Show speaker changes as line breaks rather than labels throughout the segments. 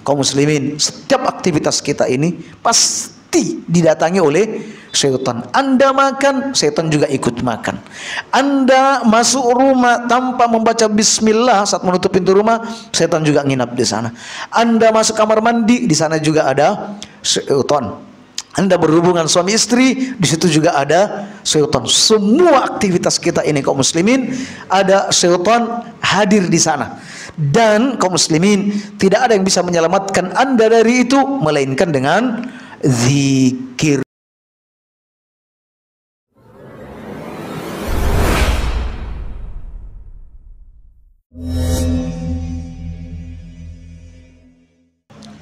Kaum muslimin, setiap aktivitas kita ini pasti didatangi oleh syaitan. Anda makan, syaitan juga ikut makan. Anda masuk rumah tanpa membaca bismillah saat menutup pintu rumah, syaitan juga nginap di sana. Anda masuk kamar mandi, di sana juga ada syaitan. Anda berhubungan suami istri, di situ juga ada syaitan. Semua aktivitas kita ini kaum muslimin ada syaitan hadir di sana. Dan kaum muslimin, tidak ada yang bisa menyelamatkan Anda dari itu melainkan dengan zikir.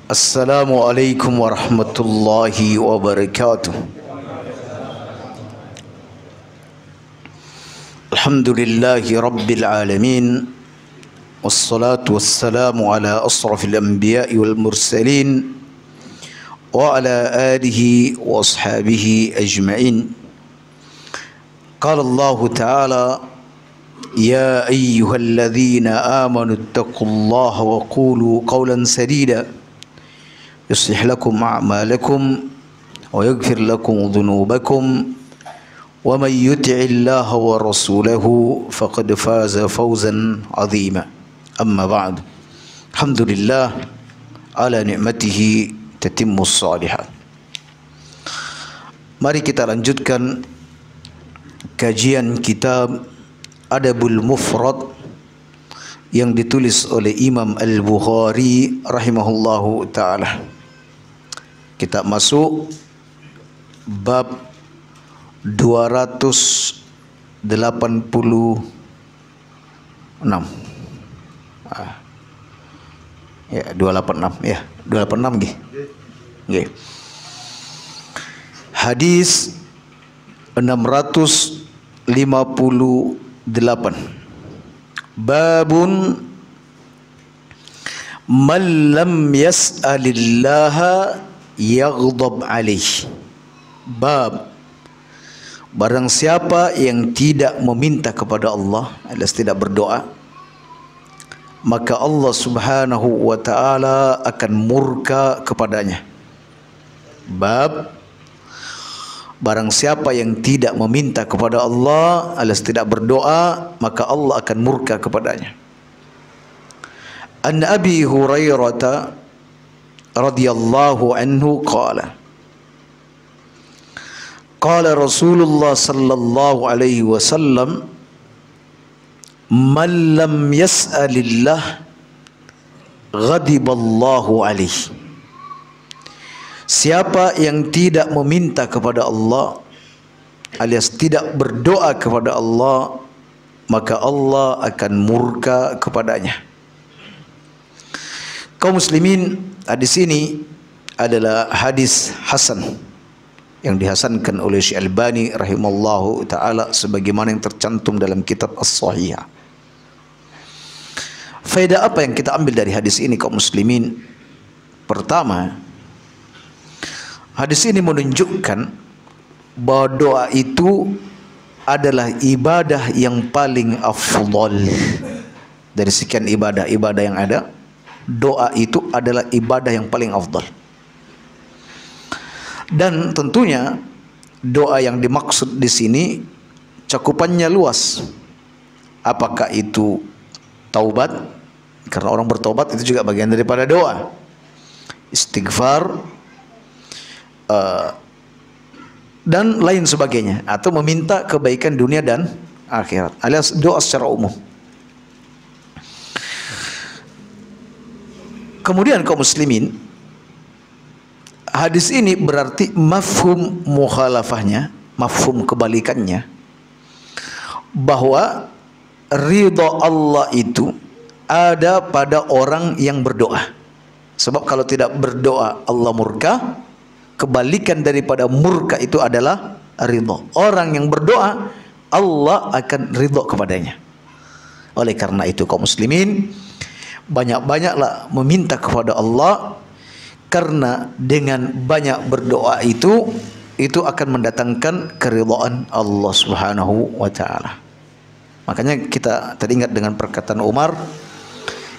Assalamualaikum warahmatullahi wabarakatuh. Alhamdulillahi rabbil alamin. Wassalatu wassalamu ala asrafil anbiya'i wal mursalin wa ala alihi wa ashabihi ajma'in. Qala Allah ta'ala: Ya ayyuhalladzina amanu ittaqullaha wa qulu qawlan sadida yuslih lakum a'malakum wa yaghfir lakum dhunubakum wa may yuti'illaha wa rasulahu faqad faza fawzan 'azima. Amma ba'd. Alhamdulillah ala ni'matihi tatimmus shalihat. Mari kita lanjutkan kajian kitab Adabul Mufrad yang ditulis oleh Imam Al-Bukhari rahimahullahu ta'ala. Kita masuk bab 286. Ya, 286 ya, 286 nggih. Nggih. Hadis 658. Babun man lam yas'alillaha yaghdab alaih. Bab, barang siapa yang tidak meminta kepada Allah alias tidak berdoa, maka Allah subhanahu wa ta'ala akan murka kepadanya. Bab, barang siapa yang tidak meminta kepada Allah alias tidak berdoa, maka Allah akan murka kepadanya. An Abi Hurairah radhiyallahu anhu qala: Qala Rasulullah sallallahu alaihi wasallam, man lam yas'alillah ghadiballahu alaihi. Siapa yang tidak meminta kepada Allah alias tidak berdoa kepada Allah, maka Allah akan murka kepadanya. Kaum muslimin, hadis ini adalah hadis hasan yang dihasankan oleh Syekh Albani rahimallahu taala sebagaimana yang tercantum dalam kitab As-Shahihah. Faedah apa yang kita ambil dari hadis ini kaum muslimin? Pertama, hadis ini menunjukkan bahwa doa itu adalah ibadah yang paling afdal. Dari sekian ibadah-ibadah yang ada, doa itu adalah ibadah yang paling afdal. Dan tentunya doa yang dimaksud di sini cakupannya luas. Apakah itu taubat? Karena orang bertobat itu juga bagian daripada doa. Istighfar dan lain sebagainya, atau meminta kebaikan dunia dan akhirat, alias doa secara umum. Kemudian kaum muslimin, hadis ini berarti mafhum mukhalafahnya, mafhum kebalikannya, bahwa ridha Allah itu ada pada orang yang berdoa. Sebab kalau tidak berdoa Allah murka. Kebalikan daripada murka itu adalah ridha. Orang yang berdoa Allah akan ridha kepadanya. Oleh karena itu kaum muslimin, banyak-banyaklah meminta kepada Allah, karena dengan banyak berdoa itu akan mendatangkan keridhaan Allah Subhanahu wa taala. Makanya kita teringat dengan perkataan Umar,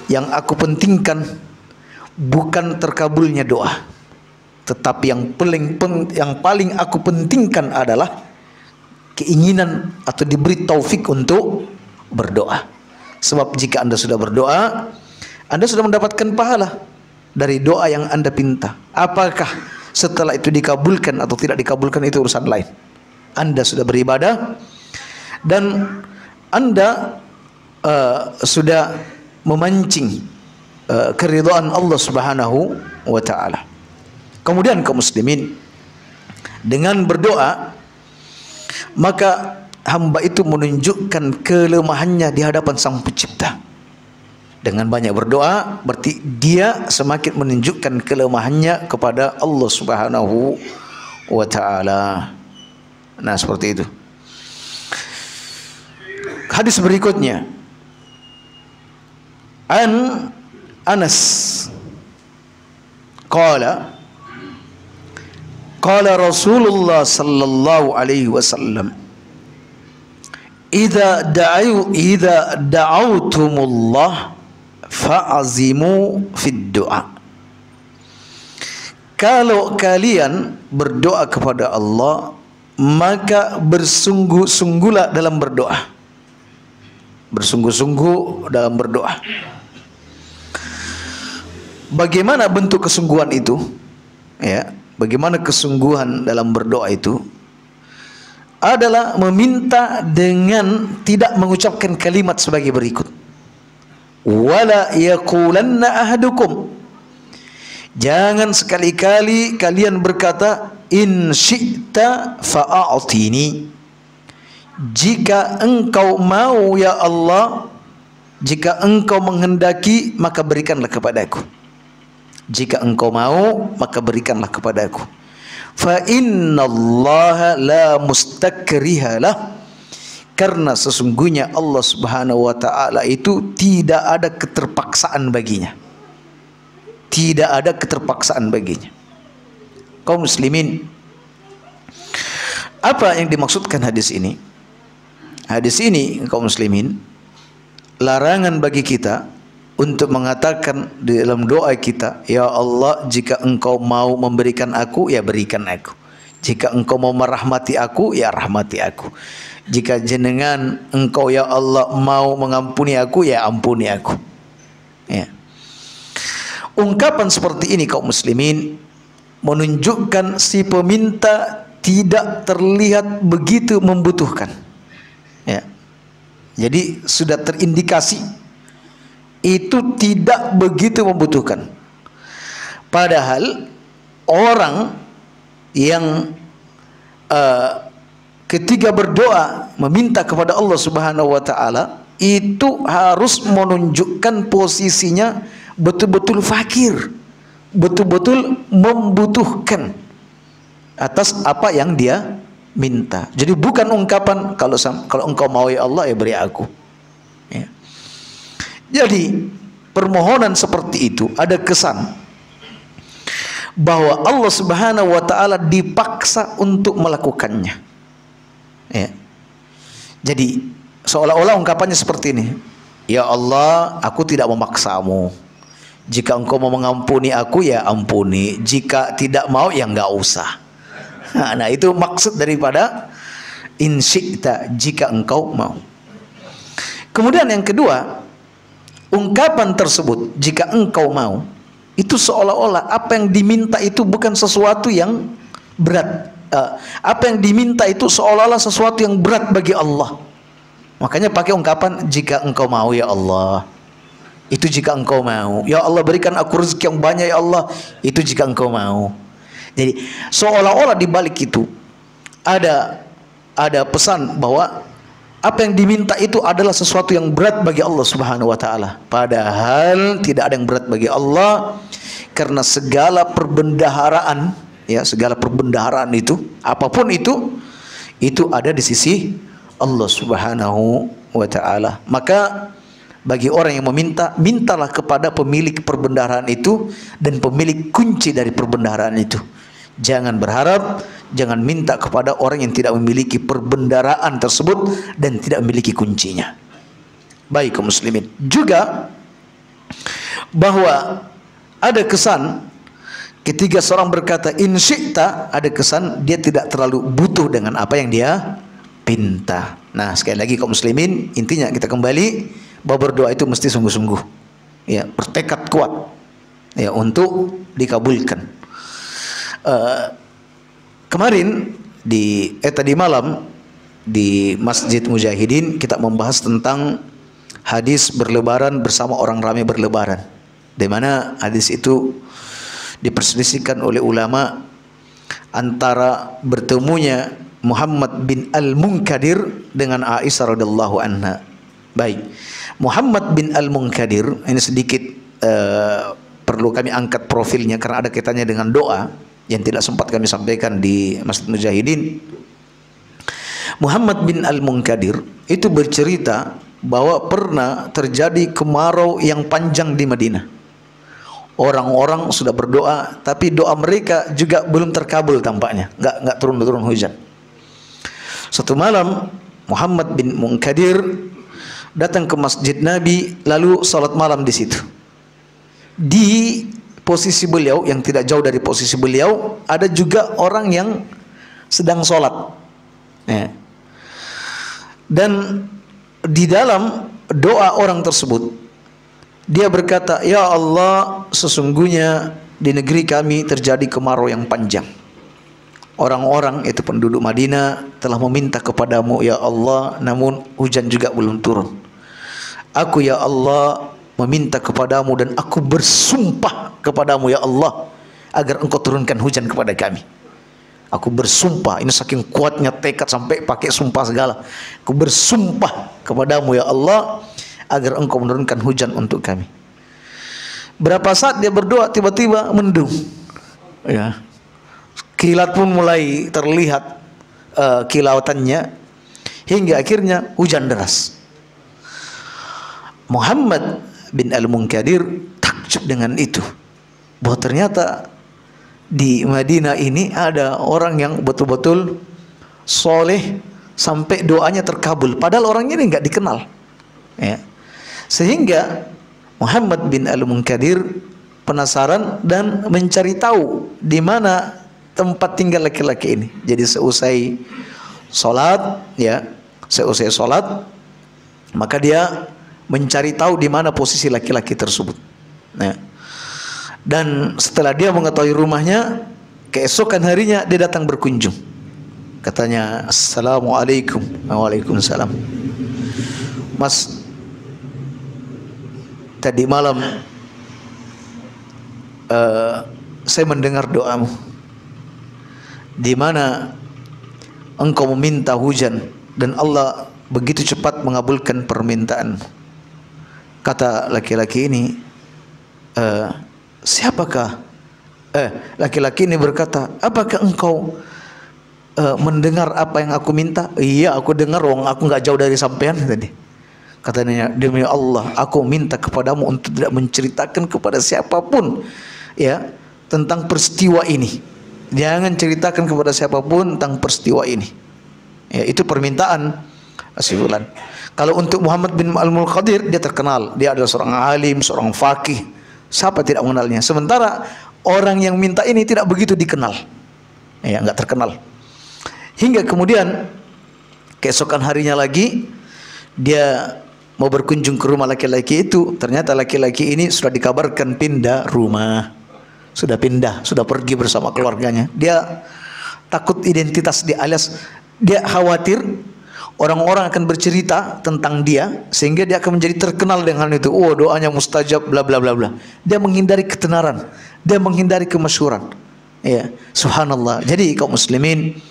yang aku pentingkan bukan terkabulnya doa, tetapi yang paling aku pentingkan adalah keinginan atau diberi taufik untuk berdoa. Sebab jika Anda sudah berdoa, Anda sudah mendapatkan pahala dari doa yang Anda pinta. Apakah setelah itu dikabulkan atau tidak dikabulkan itu urusan lain. Anda sudah beribadah dan Anda sudah memancing keridhaan Allah Subhanahu wa taala. Kemudian kaum muslimin, dengan berdoa maka hamba itu menunjukkan kelemahannya di hadapan Sang Pencipta. Dengan banyak berdoa berarti dia semakin menunjukkan kelemahannya kepada Allah Subhanahu wa taala. Nah, seperti itu. Hadis berikutnya, an Anas qala Rasulullah sallallahu alaihi wasallam, idza da'autumullah fa'azimu fid du'a. Kalau kalian berdoa kepada Allah, maka bersungguh-sungguhlah dalam berdoa. Bersungguh-sungguh dalam berdoa. Bagaimana bentuk kesungguhan itu? Ya, bagaimana kesungguhan dalam berdoa itu? Adalah meminta dengan tidak mengucapkan kalimat sebagai berikut. Wala yaqulanna ahadukum, jangan sekali-kali kalian berkata in syi'ta fa'atini, jika engkau mau ya Allah, jika engkau menghendaki maka berikanlah kepadaku. Jika engkau mau maka berikanlah kepadaku. Fa innallaha la mustakrihalah, karena sesungguhnya Allah Subhanahu wa taala itu tidak ada keterpaksaan baginya. Tidak ada keterpaksaan baginya. Kaum muslimin, apa yang dimaksudkan hadis ini? Hadis ini kaum muslimin, larangan bagi kita untuk mengatakan di dalam doa kita, ya Allah, jika engkau mau memberikan aku, ya berikan aku. Jika engkau mau merahmati aku, ya rahmati aku. Jika jenengan engkau ya Allah mau mengampuni aku, ya ampuni aku. Ya. Ungkapan seperti ini kaum muslimin menunjukkan si peminta tidak terlihat begitu membutuhkan. Ya. Jadi sudah terindikasi itu tidak begitu membutuhkan. Padahal orang yang ketika berdoa meminta kepada Allah Subhanahu wa taala itu harus menunjukkan posisinya betul-betul fakir, betul-betul membutuhkan atas apa yang dia minta. Jadi bukan ungkapan kalau engkau mau ya Allah ya beri aku. Ya. Jadi permohonan seperti itu ada kesan bahwa Allah Subhanahu wa taala dipaksa untuk melakukannya. Ya. Jadi seolah-olah ungkapannya seperti ini. Ya Allah, aku tidak memaksamu. Jika engkau mau mengampuni aku, ya ampuni. Jika tidak mau, ya enggak usah. Nah, itu maksud daripada in syi'ta, jika engkau mau. Kemudian yang kedua, ungkapan tersebut jika engkau mau itu seolah-olah apa yang diminta itu bukan sesuatu yang berat. Apa yang diminta itu seolah-olah sesuatu yang berat bagi Allah. Makanya pakai ungkapan jika engkau mau ya Allah. Itu jika engkau mau. Ya Allah, berikan aku rezeki yang banyak ya Allah. Itu jika engkau mau. Jadi seolah-olah di balik itu ada pesan bahwa apa yang diminta itu adalah sesuatu yang berat bagi Allah Subhanahu wa taala. Padahal tidak ada yang berat bagi Allah, karena segala perbendaharaan, ya, segala perbendaharaan itu, apapun itu ada di sisi Allah Subhanahu wa taala. Maka bagi orang yang meminta, mintalah kepada pemilik perbendaharaan itu dan pemilik kunci dari perbendaharaan itu. Jangan berharap, jangan minta kepada orang yang tidak memiliki perbendaharaan tersebut dan tidak memiliki kuncinya. Baik kaum muslimin, juga bahwa ada kesan ketika seorang berkata in syi'ta, ada kesan dia tidak terlalu butuh dengan apa yang dia pinta. Nah, sekali lagi kaum muslimin, intinya kita kembali bahwa berdoa itu mesti sungguh-sungguh, ya, bertekad kuat, ya, untuk dikabulkan. Kemarin tadi malam di Masjid Mujahidin kita membahas tentang hadis berlebaran bersama orang ramai berlebaran, di mana hadis itu diperselisihkan oleh ulama antara bertemunya Muhammad bin Al-Munkadir dengan Aisyah radhiyallahu anha. Baik, Muhammad bin Al-Munkadir ini sedikit perlu kami angkat profilnya karena ada kaitannya dengan doa yang tidak sempat kami sampaikan di Masjid Mujahidin. Muhammad bin Al-Munkadir itu bercerita bahwa pernah terjadi kemarau yang panjang di Madinah. Orang-orang sudah berdoa, tapi doa mereka juga belum terkabul tampaknya, nggak turun hujan. Satu malam Muhammad bin Munkadir datang ke masjid Nabi lalu salat malam di situ. Di posisi beliau yang tidak jauh dari posisi beliau ada juga orang yang sedang salat. Ya. Dan di dalam doa orang tersebut dia berkata, ya Allah, sesungguhnya di negeri kami terjadi kemarau yang panjang. Orang-orang itu penduduk Madinah telah meminta kepadamu ya Allah, namun hujan juga belum turun. Aku ya Allah meminta kepadamu dan aku bersumpah kepadamu ya Allah agar engkau turunkan hujan kepada kami. Aku bersumpah, ini saking kuatnya tekad sampai pakai sumpah segala. Aku bersumpah kepadamu ya Allah agar engkau menurunkan hujan untuk kami. Berapa saat dia berdoa, tiba-tiba mendung, ya, kilat pun mulai terlihat kilautannya, hingga akhirnya hujan deras. Muhammad bin Al-Munkadir takjub dengan itu, bahwa ternyata di Madinah ini ada orang yang betul-betul soleh sampai doanya terkabul, padahal orangnya ini nggak dikenal, ya. Sehingga Muhammad bin Al-Munkadir penasaran dan mencari tahu di mana tempat tinggal laki-laki ini. Jadi seusai sholat, ya, seusai sholat, maka dia mencari tahu di mana posisi laki-laki tersebut. Nah, dan setelah dia mengetahui rumahnya, keesokan harinya dia datang berkunjung. Katanya, Assalamualaikum. Waalaikumsalam. Mas, tadi malam saya mendengar doamu, di mana engkau meminta hujan dan Allah begitu cepat mengabulkan permintaan. Kata laki-laki ini, siapakah? Laki-laki ini berkata, apakah engkau mendengar apa yang aku minta? Iya, aku dengar, wong aku nggak jauh dari sampean tadi. Katanya, demi Allah, aku minta kepadamu untuk tidak menceritakan kepada siapapun, ya, tentang peristiwa ini. Jangan ceritakan kepada siapapun tentang peristiwa ini. Ya, itu permintaan Asifulan. Kalau untuk Muhammad bin Al-Munkadir, dia terkenal, dia adalah seorang alim, seorang faqih. Siapa tidak mengenalnya? Sementara orang yang minta ini tidak begitu dikenal, ya, nggak terkenal. Hingga kemudian keesokan harinya lagi dia mau berkunjung ke rumah laki-laki itu. Ternyata laki-laki ini sudah dikabarkan pindah rumah, sudah pindah, sudah pergi bersama keluarganya. Dia takut identitas dia, alias dia khawatir orang-orang akan bercerita tentang dia sehingga dia akan menjadi terkenal dengan itu. Oh, doanya mustajab, bla bla bla bla. Dia menghindari ketenaran, dia menghindari kemasyhuran. Ya, subhanallah. Jadi kaum muslimin,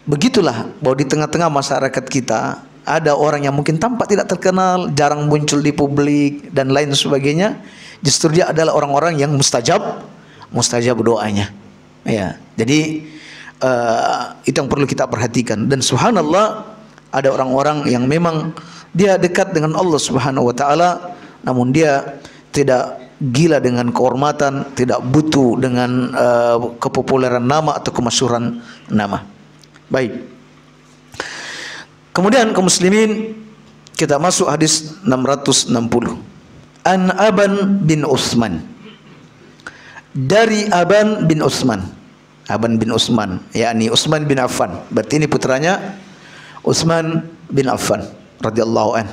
begitulah bahwa di tengah-tengah masyarakat kita ada orang yang mungkin tampak tidak terkenal, jarang muncul di publik dan lain sebagainya. Justru dia adalah orang-orang yang mustajab doanya. Ya, jadi itu yang perlu kita perhatikan. Dan subhanallah, ada orang-orang yang memang dia dekat dengan Allah Subhanahu wa taala, namun dia tidak gila dengan kehormatan, tidak butuh dengan kepopuleran nama atau kemasyhuran nama. Baik. Kemudian kaum muslimin, kita masuk hadis 660. an Aban bin Utsman, dari Aban bin Utsman. Aban bin Utsman, yakni Utsman bin Affan. Berarti ini putranya Utsman bin Affan radhiyallahu an.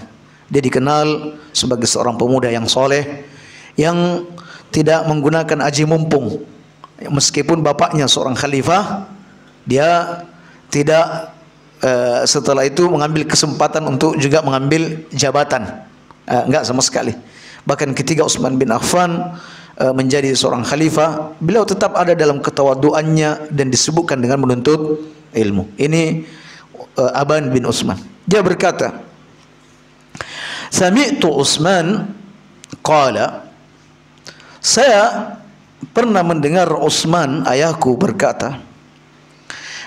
Dia dikenal sebagai seorang pemuda yang soleh, yang tidak menggunakan aji mumpung. Meskipun bapaknya seorang khalifah, dia tidak setelah itu mengambil kesempatan untuk juga mengambil jabatan. Enggak sama sekali. Bahkan ketika Utsman bin Affan menjadi seorang khalifah, beliau tetap ada dalam ketawaduannya dan disebutkan dengan menuntut ilmu. Ini Aban bin Utsman. Dia berkata, Sami'tu Utsman qala, saya pernah mendengar Utsman ayahku berkata,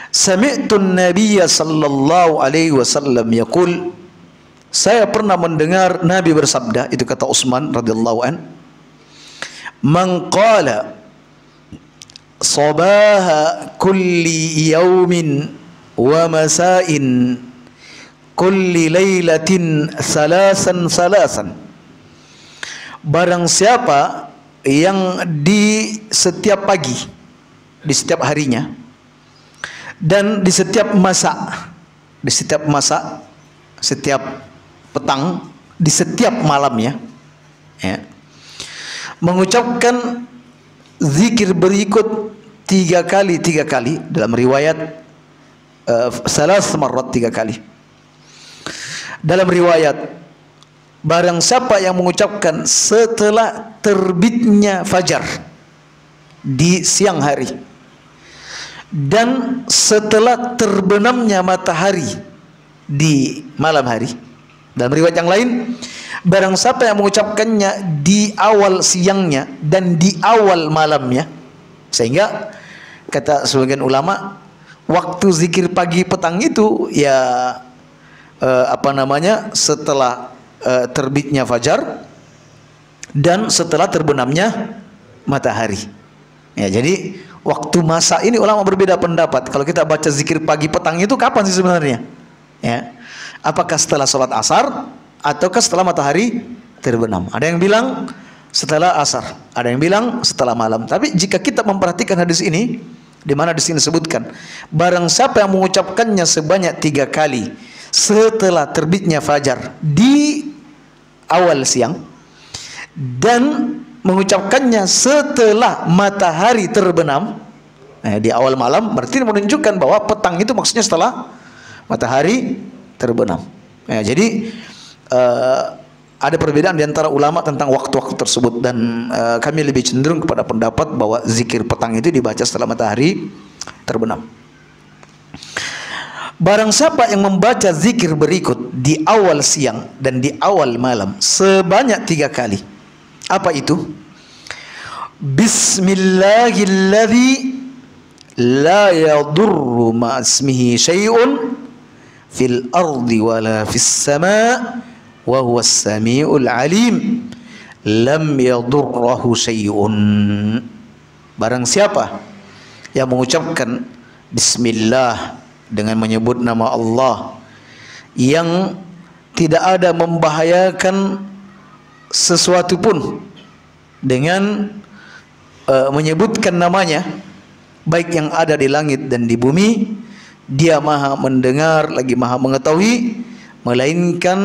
Sami'tu an-nabiyya sallallahu alaihi wasallam yaqul, saya pernah mendengar Nabi bersabda, itu kata Utsman radhiyallahu an, man qala sabaha kulli yaumin wa masa'in kulli lailatin salasan, barang siapa yang di setiap pagi, di setiap harinya, dan di setiap masa, setiap petang, di setiap malamnya, ya, mengucapkan zikir berikut tiga kali dalam riwayat salas marrat, 3 kali. Dalam riwayat, barang siapa yang mengucapkan setelah terbitnya fajar di siang hari dan setelah terbenamnya matahari di malam hari. Dalam riwayat yang lain, barang siapa yang mengucapkannya di awal siangnya dan di awal malamnya, sehingga kata sebagian ulama, waktu zikir pagi petang itu ya setelah terbitnya fajar dan setelah terbenamnya matahari. Ya, jadi waktu masa ini ulama berbeda pendapat. Kalau kita baca zikir pagi petang itu kapan sih sebenarnya? Ya. Apakah setelah sholat asar ataukah setelah matahari terbenam? Ada yang bilang setelah asar, ada yang bilang setelah malam. Tapi jika kita memperhatikan hadis ini, di mana di sini disebutkan, barang siapa yang mengucapkannya sebanyak 3 kali setelah terbitnya fajar di awal siang dan mengucapkannya setelah matahari terbenam di awal malam, berarti menunjukkan bahwa petang itu maksudnya setelah matahari terbenam. Jadi ada perbedaan di antara ulama tentang waktu-waktu tersebut, dan kami lebih cenderung kepada pendapat bahwa zikir petang itu dibaca setelah matahari terbenam. Barang siapa yang membaca zikir berikut di awal siang dan di awal malam sebanyak 3 kali. Apa itu? Bismillahilladzi la yadurru ma'asmihi syai'un fil ardi wala fis sama' wa huwas samiul alim lam yadurruhu syai'un. Barang siapa yang mengucapkan bismillah dengan menyebut nama Allah, yang tidak ada membahayakan sesuatu pun dengan menyebutkan namanya, baik yang ada di langit dan di bumi, dia maha mendengar lagi maha mengetahui, melainkan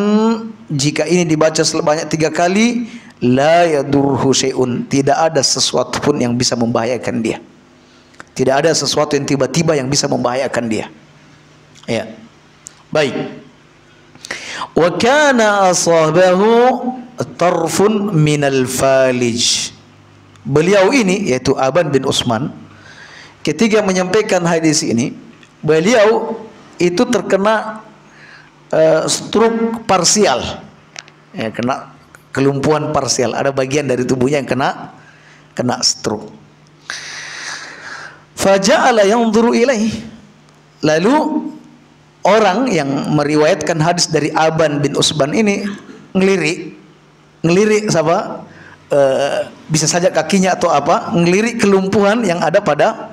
jika ini dibaca sebanyak 3 kali, la yadurruhu syai'un, tidak ada sesuatu pun yang bisa membahayakan dia. Tidak ada sesuatu yang tiba-tiba yang bisa membahayakan dia. Ya. Baik. Wa kana asabahu tarfun minal falij. Beliau ini, yaitu Aban bin Utsman, ketika menyampaikan hadis ini, beliau itu terkena stroke parsial, ya, kena kelumpuhan parsial. Ada bagian dari tubuhnya yang kena stroke. Faja'ala yanzuru ilaih. Lalu orang yang meriwayatkan hadis dari Aban bin Utsman ini ngelirik siapa? Bisa saja kakinya atau apa, ngelirik kelumpuhan yang ada pada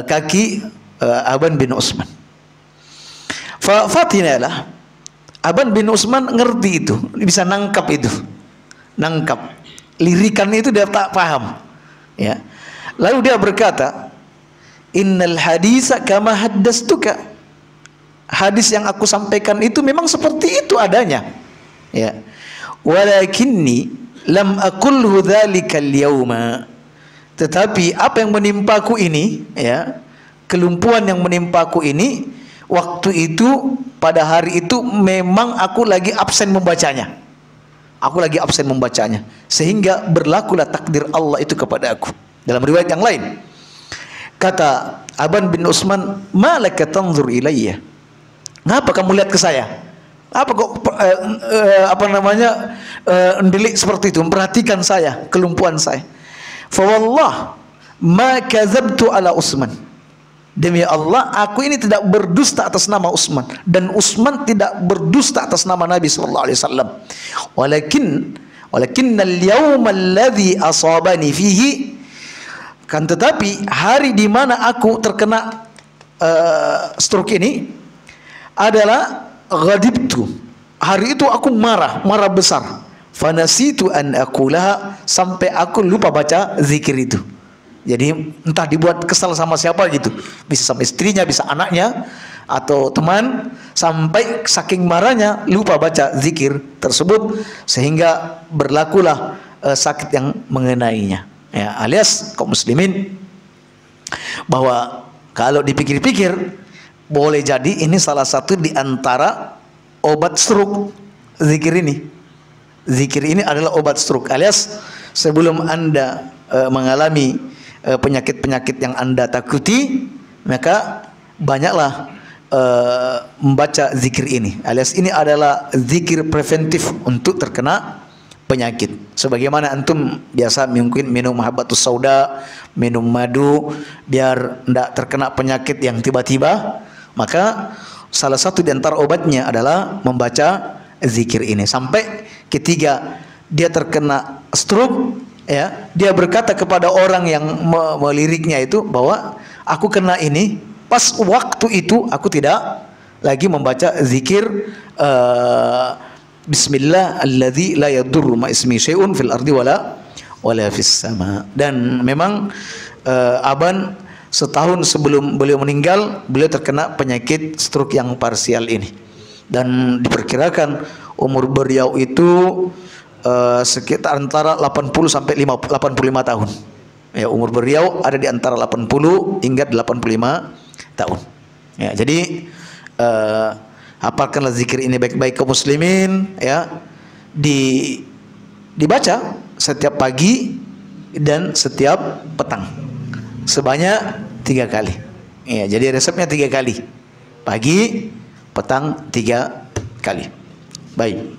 kaki Aban bin Utsman. Fatinalah, Aban bin Utsman ngerti itu, bisa nangkap itu. nangkap. Lirikan itu dia tak paham. Ya. Lalu dia berkata, innal hadisa kama haddastuka. Hadis yang aku sampaikan itu memang seperti itu adanya. Ya. Walakinni lam aqulhu dzalikal yauma. Tetapi apa yang menimpaku ini, ya, kelumpuhan yang menimpaku ini, waktu itu pada hari itu memang aku lagi absen membacanya. Aku lagi absen membacanya, sehingga berlakulah takdir Allah itu kepada aku. Dalam riwayat yang lain, kata Aban bin Utsman, "Malaka tanzur ilayya?" Ngapa kamu lihat ke saya? Apa kok mendelik seperti itu, memperhatikan saya, kelumpuhan saya. Fa wallah ma kadzabtu ala Utsman. Demi Allah, aku ini tidak berdusta atas nama Utsman, dan Utsman tidak berdusta atas nama Nabi sallallahu alaihi wasallam. Walakinnal yawma alladhi asabani fihi, kan tetapi hari di mana aku terkena stroke ini adalah ghadibtu. Hari itu aku marah besar. Fanasitu an aqulaha, sampai aku lupa baca zikir itu. Jadi entah dibuat kesal sama siapa gitu, bisa sama istrinya, bisa anaknya atau teman, sampai saking marahnya lupa baca zikir tersebut sehingga berlakulah sakit yang mengenainya. Ya, alias kaum muslimin, bahwa kalau dipikir-pikir boleh jadi ini salah satu di antara obat stroke, zikir ini. Zikir ini adalah obat stroke, alias sebelum Anda mengalami penyakit-penyakit yang Anda takuti, maka banyaklah membaca zikir ini, alias ini adalah zikir preventif untuk terkena penyakit. Sebagaimana antum biasa mungkin minum habatus sauda, minum madu biar tidak terkena penyakit yang tiba-tiba, maka salah satu di antara obatnya adalah membaca zikir ini. Sampai ketiga dia terkena stroke, ya, dia berkata kepada orang yang meliriknya itu bahwa aku kena ini pas waktu itu aku tidak lagi membaca zikir Bismillah alladzi la yadurru ma ismi syai'un fil ardi wala fis sama. Dan memang Aban setahun sebelum beliau meninggal, beliau terkena penyakit stroke yang parsial ini, dan diperkirakan umur beliau itu sekitar antara 80 sampai 85 tahun. Ya, umur beliau ada di antara 80 hingga 85 tahun. Ya, jadi hafalkanlah zikir ini baik-baik kaum muslimin, ya. Dibaca setiap pagi dan setiap petang sebanyak 3 kali. Ya, jadi resepnya 3 kali. Pagi, petang 3 kali. Baik.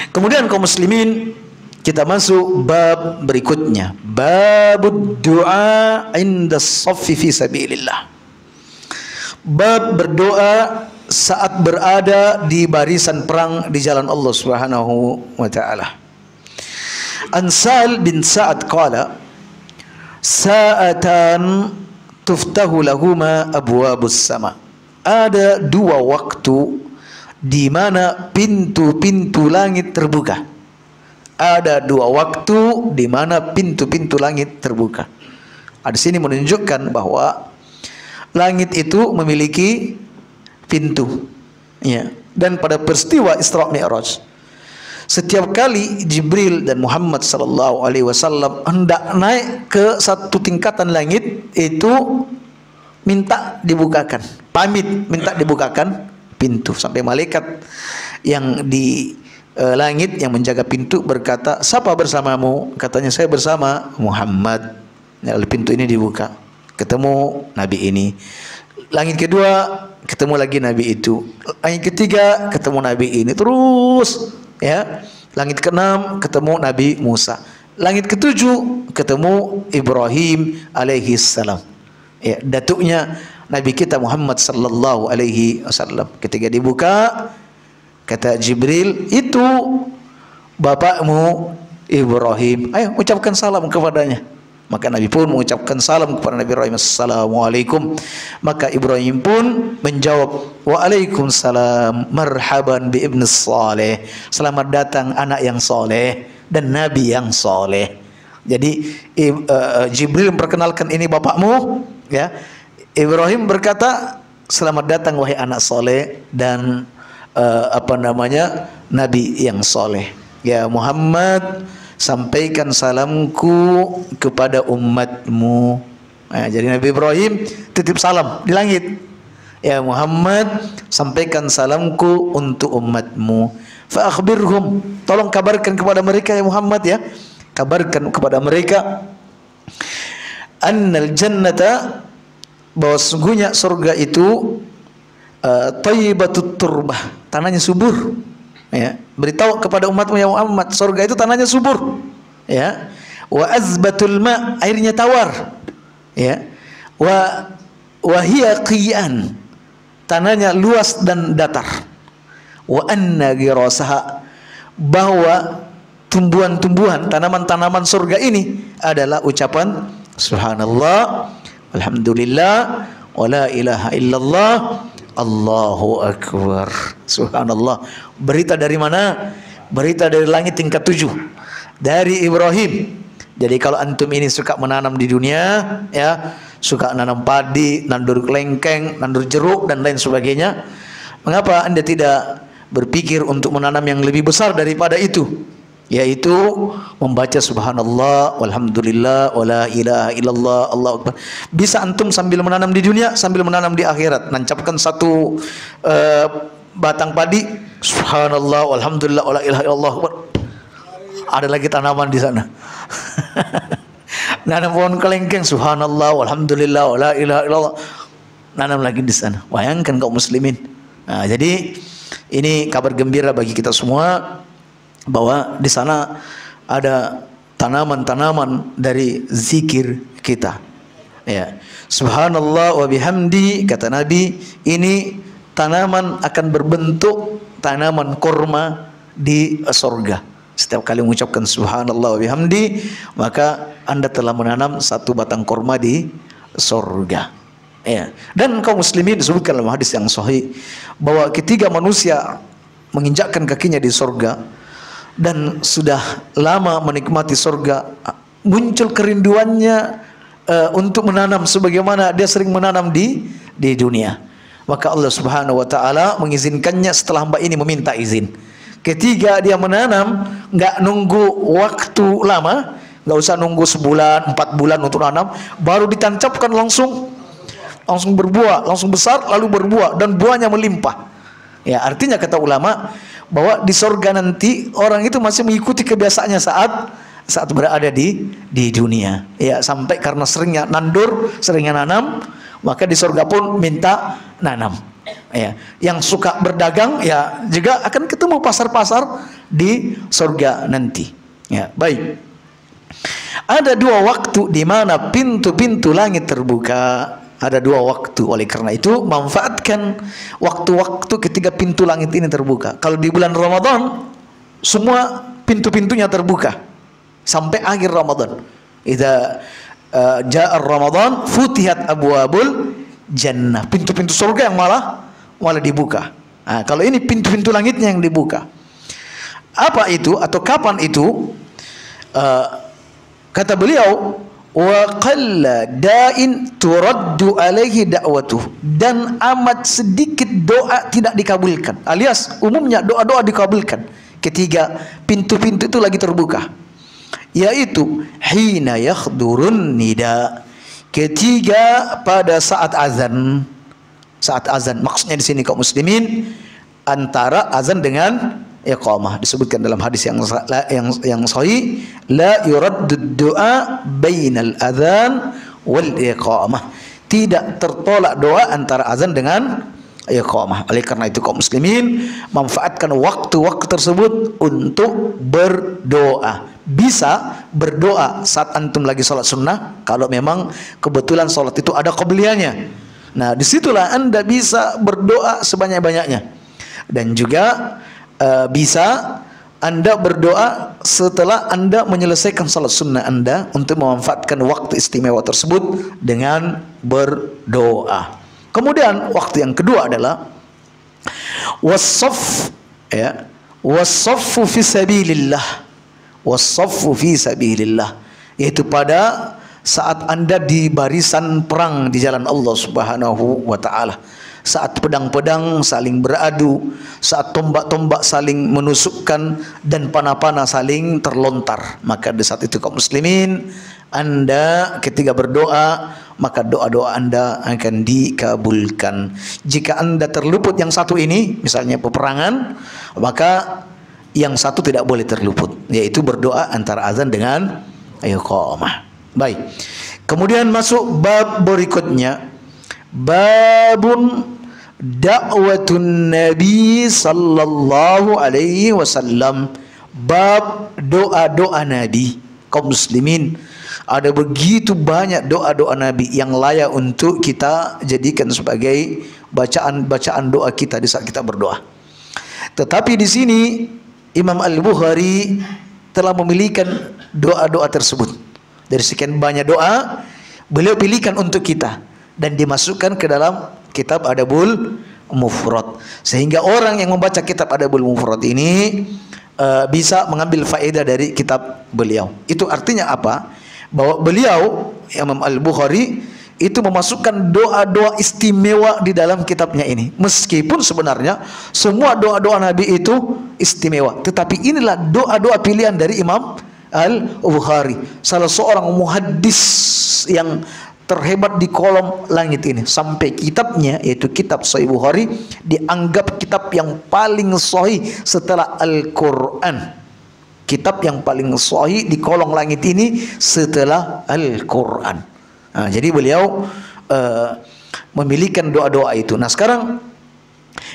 Kemudian kaum muslimin, kita masuk bab berikutnya, babud du'a inda shaffi fi sabilillah. Bab berdoa saat berada di barisan perang di jalan Allah Subhanahu wa taala. Ansal bin Sa'ad qala, sa'atan tuftahu lahuma abwabus sama. Ada 2 waktu di mana pintu-pintu langit terbuka. Ada 2 waktu di mana pintu-pintu langit terbuka. Di sini menunjukkan bahwa langit itu memiliki pintu, ya. Dan pada peristiwa Isra Mi'raj, setiap kali Jibril dan Muhammad sallallahu alaihi wasallam hendak naik ke satu tingkatan langit, itu minta dibukakan, pamit minta dibukakan pintu, sampai malaikat yang di langit yang menjaga pintu berkata, "Siapa bersamamu?" Katanya, "Saya bersama Muhammad." Ya, pintu ini dibuka, ketemu Nabi ini. Langit kedua ketemu lagi Nabi itu. Langit ketiga ketemu Nabi ini. Terus, ya. Langit keenam ketemu Nabi Musa. Langit ketujuh ketemu Ibrahim alaihi salam. Ya, datuknya Nabi kita Muhammad sallallahu alaihi wasallam. Ketika dibuka, kata Jibril, "Itu bapakmu Ibrahim. Ayo ucapkan salam kepadanya." Maka Nabi pun mengucapkan salam kepada Nabi Ibrahim, assalamualaikum. Maka Ibrahim pun menjawab, waalaikumsalam, marhaban bi ibn saleh, selamat datang anak yang soleh dan Nabi yang soleh. Jadi Jibril memperkenalkan ini bapakmu, ya. Ibrahim berkata, selamat datang wahai anak soleh dan Nabi yang soleh. Ya Muhammad, sampaikan salamku kepada umatmu. Nah, jadi Nabi Ibrahim titip salam di langit. Ya Muhammad, sampaikan salamku untuk umatmu. Fa akhbirhum, tolong kabarkan kepada mereka ya Muhammad, ya. Kabarkan kepada mereka annal jannata, bahwa sungguhnya surga itu thayyibatut turbah, tanahnya subur. Ya, beritahu kepada umatmu ya Muhammad, surga itu tanahnya subur, ya. Wa azbatul ma, airnya tawar, ya. Wa hiya qiyan, tanahnya luas dan datar. Wa anna girasaha, bahwa tumbuhan-tumbuhan, tanaman-tanaman surga ini adalah ucapan subhanallah, alhamdulillah, wala ilaha illallah, Allahu akbar. Subhanallah. Berita dari mana? Berita dari langit tingkat 7, dari Ibrahim. Jadi kalau antum ini suka menanam di dunia, ya, suka nanam padi, nandur kelengkeng, nandur jeruk dan lain sebagainya, mengapa Anda tidak berpikir untuk menanam yang lebih besar daripada itu? Yaitu membaca subhanallah, walhamdulillah, wala ilaha illallah, Allahu akbar. Bisa antum sambil menanam di dunia, sambil menanam di akhirat. Nancapkan satu batang padi, subhanallah, walhamdulillah, wala ilaha illallah, ada lagi tanaman di sana. Nanam pohon kelengkeng, subhanallah, walhamdulillah, wala ilaha illallah, nanam lagi di sana. Bayangkan kaum muslimin. Nah, jadi ini kabar gembira bagi kita semua, bahwa di sana ada tanaman-tanaman dari zikir kita. Ya, subhanallah wa bihamdi, kata Nabi, ini tanaman akan berbentuk tanaman kurma di surga. Setiap kali mengucapkan subhanallah wa bihamdi, maka Anda telah menanam satu batang kurma di surga. Ya. Dan kaum muslimin, disebutkan dalam hadis yang sahih bahwa ketika manusia menginjakkan kakinya di surga dan sudah lama menikmati surga, muncul kerinduannya untuk menanam sebagaimana dia sering menanam di dunia. Maka Allah Subhanahu wa taala mengizinkannya setelah hamba ini meminta izin. Ketika dia menanam, nggak nunggu waktu lama, nggak usah nunggu sebulan, 4 bulan untuk nanam, baru ditancapkan langsung berbuah, langsung besar, lalu berbuah dan buahnya melimpah. Ya, artinya kata ulama bahwa di surga nanti orang itu masih mengikuti kebiasaannya saat berada di dunia. Ya, sampai karena seringnya nandur, seringnya nanam, maka di surga pun minta nanam. Ya, yang suka berdagang ya juga akan ketemu pasar-pasar di surga nanti. Ya, baik. Ada 2 waktu di mana pintu-pintu langit terbuka. Ada 2 waktu. Oleh karena itu, manfaatkan waktu-waktu ketika pintu langit ini terbuka. Kalau di bulan Ramadan, semua pintu-pintunya terbuka sampai akhir Ramadan. Idza jaa Ramadan futihat abwabul jannah. Pintu-pintu surga yang malah dibuka. Nah, kalau ini pintu-pintu langitnya yang dibuka. Apa itu atau kapan itu? Kata beliau, wa qalla da'in turaddu alaihi da'watuh, dan amat sedikit doa tidak dikabulkan, alias umumnya doa-doa dikabulkan ketika pintu-pintu itu lagi terbuka, yaitu hina yakhdurun nida, ketika pada saat azan. Maksudnya di sini kaum muslimin antara azan dengan iqamah. Disebutkan dalam hadis yang sahih, la yuraddu du'a bainal adzan wal iqamah, tidak tertolak doa antara azan dengan iqamah. Oleh karena itu kaum muslimin manfaatkan waktu-waktu tersebut untuk berdoa. Bisa berdoa saat antum lagi sholat sunnah, kalau memang kebetulan sholat itu ada qabliyahnya. Nah, disitulah Anda bisa berdoa sebanyak-banyaknya. Dan juga bisa Anda berdoa setelah Anda menyelesaikan salat sunnah Anda untuk memanfaatkan waktu istimewa tersebut dengan berdoa. Kemudian waktu yang kedua adalah wassaff, ya, wassaffu fi sabilillah, wassaffu fi sabilillah, yaitu pada saat Anda di barisan perang di jalan Allah Subhanahu wa taala. Saat pedang-pedang saling beradu, saat tombak-tombak saling menusukkan dan panah-panah saling terlontar, maka di saat itu kaum muslimin, Anda ketika berdoa, maka doa-doa Anda akan dikabulkan. Jika Anda terluput yang satu ini, misalnya peperangan, maka yang satu tidak boleh terluput, yaitu berdoa antara azan dengan iqamah. Baik. Kemudian masuk bab berikutnya, babun da'watun Nabi sallallahu alaihi wasallam, bab doa-doa Nabi. Kaum muslimin, ada begitu banyak doa-doa Nabi yang layak untuk kita jadikan sebagai bacaan-bacaan doa kita di saat kita berdoa. Tetapi di sini Imam Al-Bukhari telah memilihkan doa-doa tersebut. Dari sekian banyak doa, beliau pilihkan untuk kita dan dimasukkan ke dalam kitab Adabul Mufrad, sehingga orang yang membaca kitab Adabul Mufrad ini bisa mengambil faedah dari kitab beliau. Itu artinya apa? Bahwa beliau Imam Al-Bukhari itu memasukkan doa-doa istimewa di dalam kitabnya ini. Meskipun sebenarnya semua doa-doa Nabi itu istimewa, tetapi inilah doa-doa pilihan dari Imam Al-Bukhari, salah seorang muhaddis yang terhebat di kolom langit ini. Sampai kitabnya, yaitu kitab Sahih Bukhari, dianggap kitab yang paling sahih setelah Al-Quran. Kitab yang paling sahih di kolong langit ini setelah Al-Quran. Nah, jadi beliau memilihkan doa-doa itu. Nah, sekarang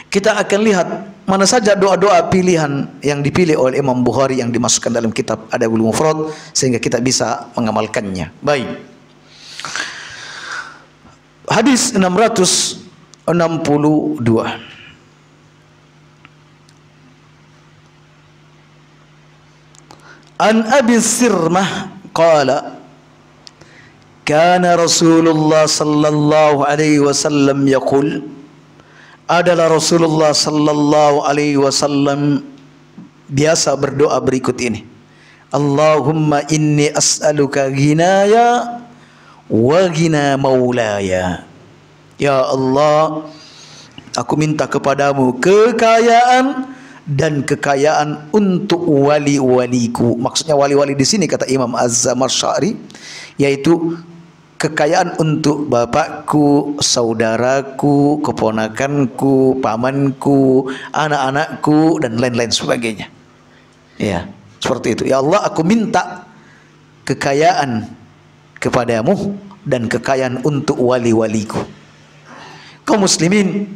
kita akan lihat mana saja doa-doa pilihan yang dipilih oleh Imam Bukhari yang dimasukkan dalam kitab Adabul Mufrad, sehingga kita bisa mengamalkannya. Baik. Hadis 662. An Abi Sirmah qala kana Rasulullah sallallahu alaihi wasallam yaqul, adalah Rasulullah sallallahu alaihi wasallam biasa berdoa berikut ini, Allahumma inni as'aluka ghinaya wa ghina maulaya. Ya Allah, aku minta kepadamu kekayaan dan kekayaan untuk wali-waliku. Maksudnya wali-wali di sini kata Imam Az-Zamakhsyari, yaitu kekayaan untuk bapakku, saudaraku, keponakanku, pamanku, anak-anakku, dan lain-lain sebagainya. Ya, seperti itu. Ya Allah, aku minta kekayaan kepadamu dan kekayaan untuk wali-waliku. Kaum muslimin,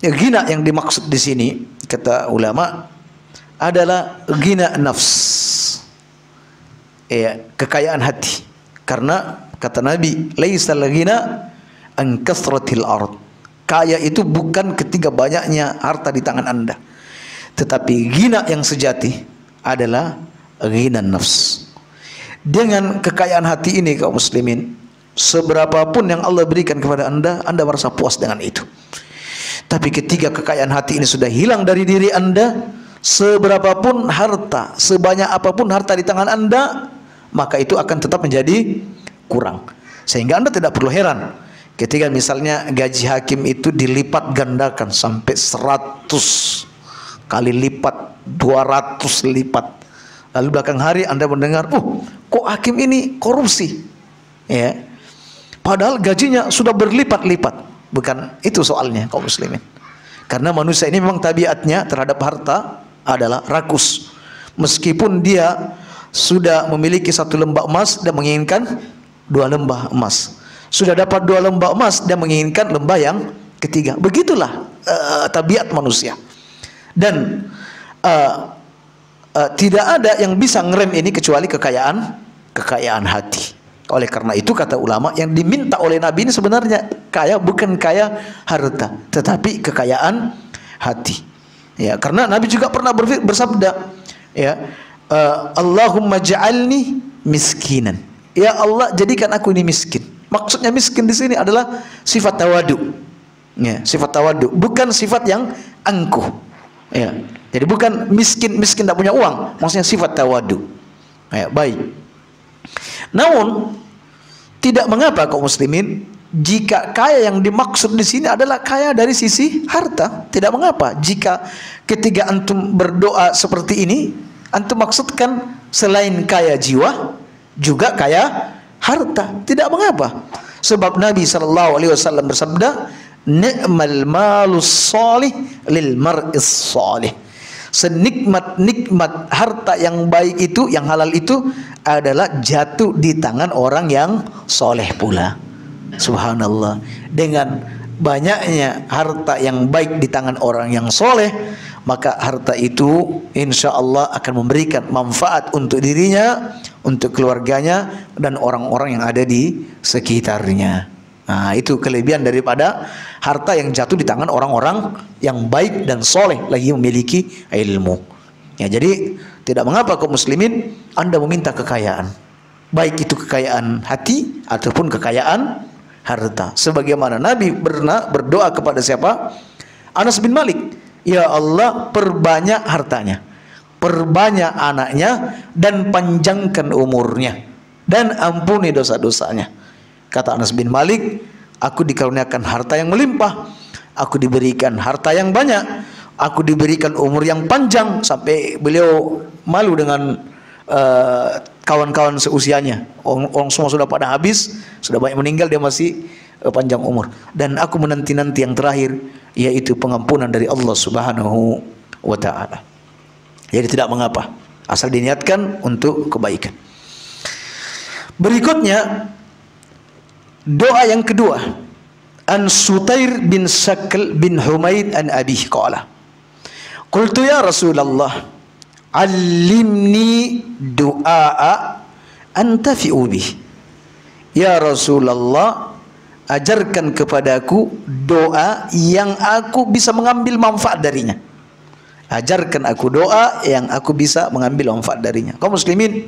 ghina yang dimaksud di sini kata ulama adalah ghina nafs, ya, kekayaan hati. Karena kata Nabi, laisal ghina an kasratil ard, kaya itu bukan ketika banyaknya harta di tangan Anda, tetapi ghina yang sejati adalah ghina nafs. Dengan kekayaan hati ini kaum muslimin, seberapapun yang Allah berikan kepada Anda, Anda merasa puas dengan itu. Tapi ketika kekayaan hati ini sudah hilang dari diri Anda, seberapapun harta, sebanyak apapun harta di tangan Anda, maka itu akan tetap menjadi kurang. Sehingga Anda tidak perlu heran ketika misalnya gaji hakim itu dilipat gandakan sampai 100 kali lipat, 200 lipat. Lalu belakang hari Anda mendengar, kok hakim ini korupsi, ya, padahal gajinya sudah berlipat-lipat. Bukan itu soalnya kaum muslimin. Karena manusia ini memang tabiatnya terhadap harta adalah rakus. Meskipun dia sudah memiliki 1 lembah emas dan menginginkan 2 lembah emas, sudah dapat 2 lembah emas dan menginginkan lembah yang ketiga. Begitulah tabiat manusia. Dan tidak ada yang bisa ngerem ini kecuali kekayaan hati. Oleh karena itu kata ulama, yang diminta oleh Nabi ini sebenarnya kaya bukan kaya harta, tetapi kekayaan hati. Ya, karena Nabi juga pernah bersabda, ya, Allahumma ja'alni miskinan. Ya Allah, jadikan aku ini miskin. Maksudnya miskin di sini adalah sifat tawadu. Ya, sifat tawadu, bukan sifat yang angkuh. Ya. Jadi bukan miskin tidak punya uang, maksudnya sifat tawadu. Ya, baik. Namun tidak mengapa kaum muslimin jika kaya yang dimaksud di sini adalah kaya dari sisi harta, tidak mengapa jika ketika antum berdoa seperti ini antum maksudkan selain kaya jiwa juga kaya harta, tidak mengapa. Sebab Nabi SAW bersabda, ni'mal malus salih lil mar'is salih. Senikmat-nikmat harta yang baik itu, yang halal itu adalah jatuh di tangan orang yang soleh pula. Subhanallah. Dengan banyaknya harta yang baik di tangan orang yang soleh, maka harta itu insya Allah akan memberikan manfaat untuk dirinya, untuk keluarganya, dan orang-orang yang ada di sekitarnya. Nah, itu kelebihan daripada harta yang jatuh di tangan orang-orang yang baik dan soleh lagi memiliki ilmu. Ya, jadi tidak mengapa kaum muslimin Anda meminta kekayaan, baik itu kekayaan hati ataupun kekayaan harta. Sebagaimana Nabi pernah berdoa kepada siapa? Anas bin Malik. Ya Allah, perbanyak hartanya, perbanyak anaknya, dan panjangkan umurnya, dan ampuni dosa-dosanya. Kata Anas bin Malik, aku dikaruniakan harta yang melimpah, aku diberikan harta yang banyak, aku diberikan umur yang panjang, sampai beliau malu dengan kawan-kawan seusianya. Orang semua sudah pada habis, sudah banyak meninggal, dia masih panjang umur. Dan aku menanti-nanti yang terakhir, yaitu pengampunan dari Allah Subhanahu wa ta'ala. Jadi tidak mengapa, asal diniatkan untuk kebaikan. Berikutnya doa yang kedua, an Sutair bin Sakl bin Humaid an Abih qala, qultu ya Rasulullah, allimni du'a antafi'u bih. Ya Rasulullah, ajarkan kepadaku doa yang aku bisa mengambil manfaat darinya. Ajarkan aku doa yang aku bisa mengambil manfaat darinya. Kaum muslimin,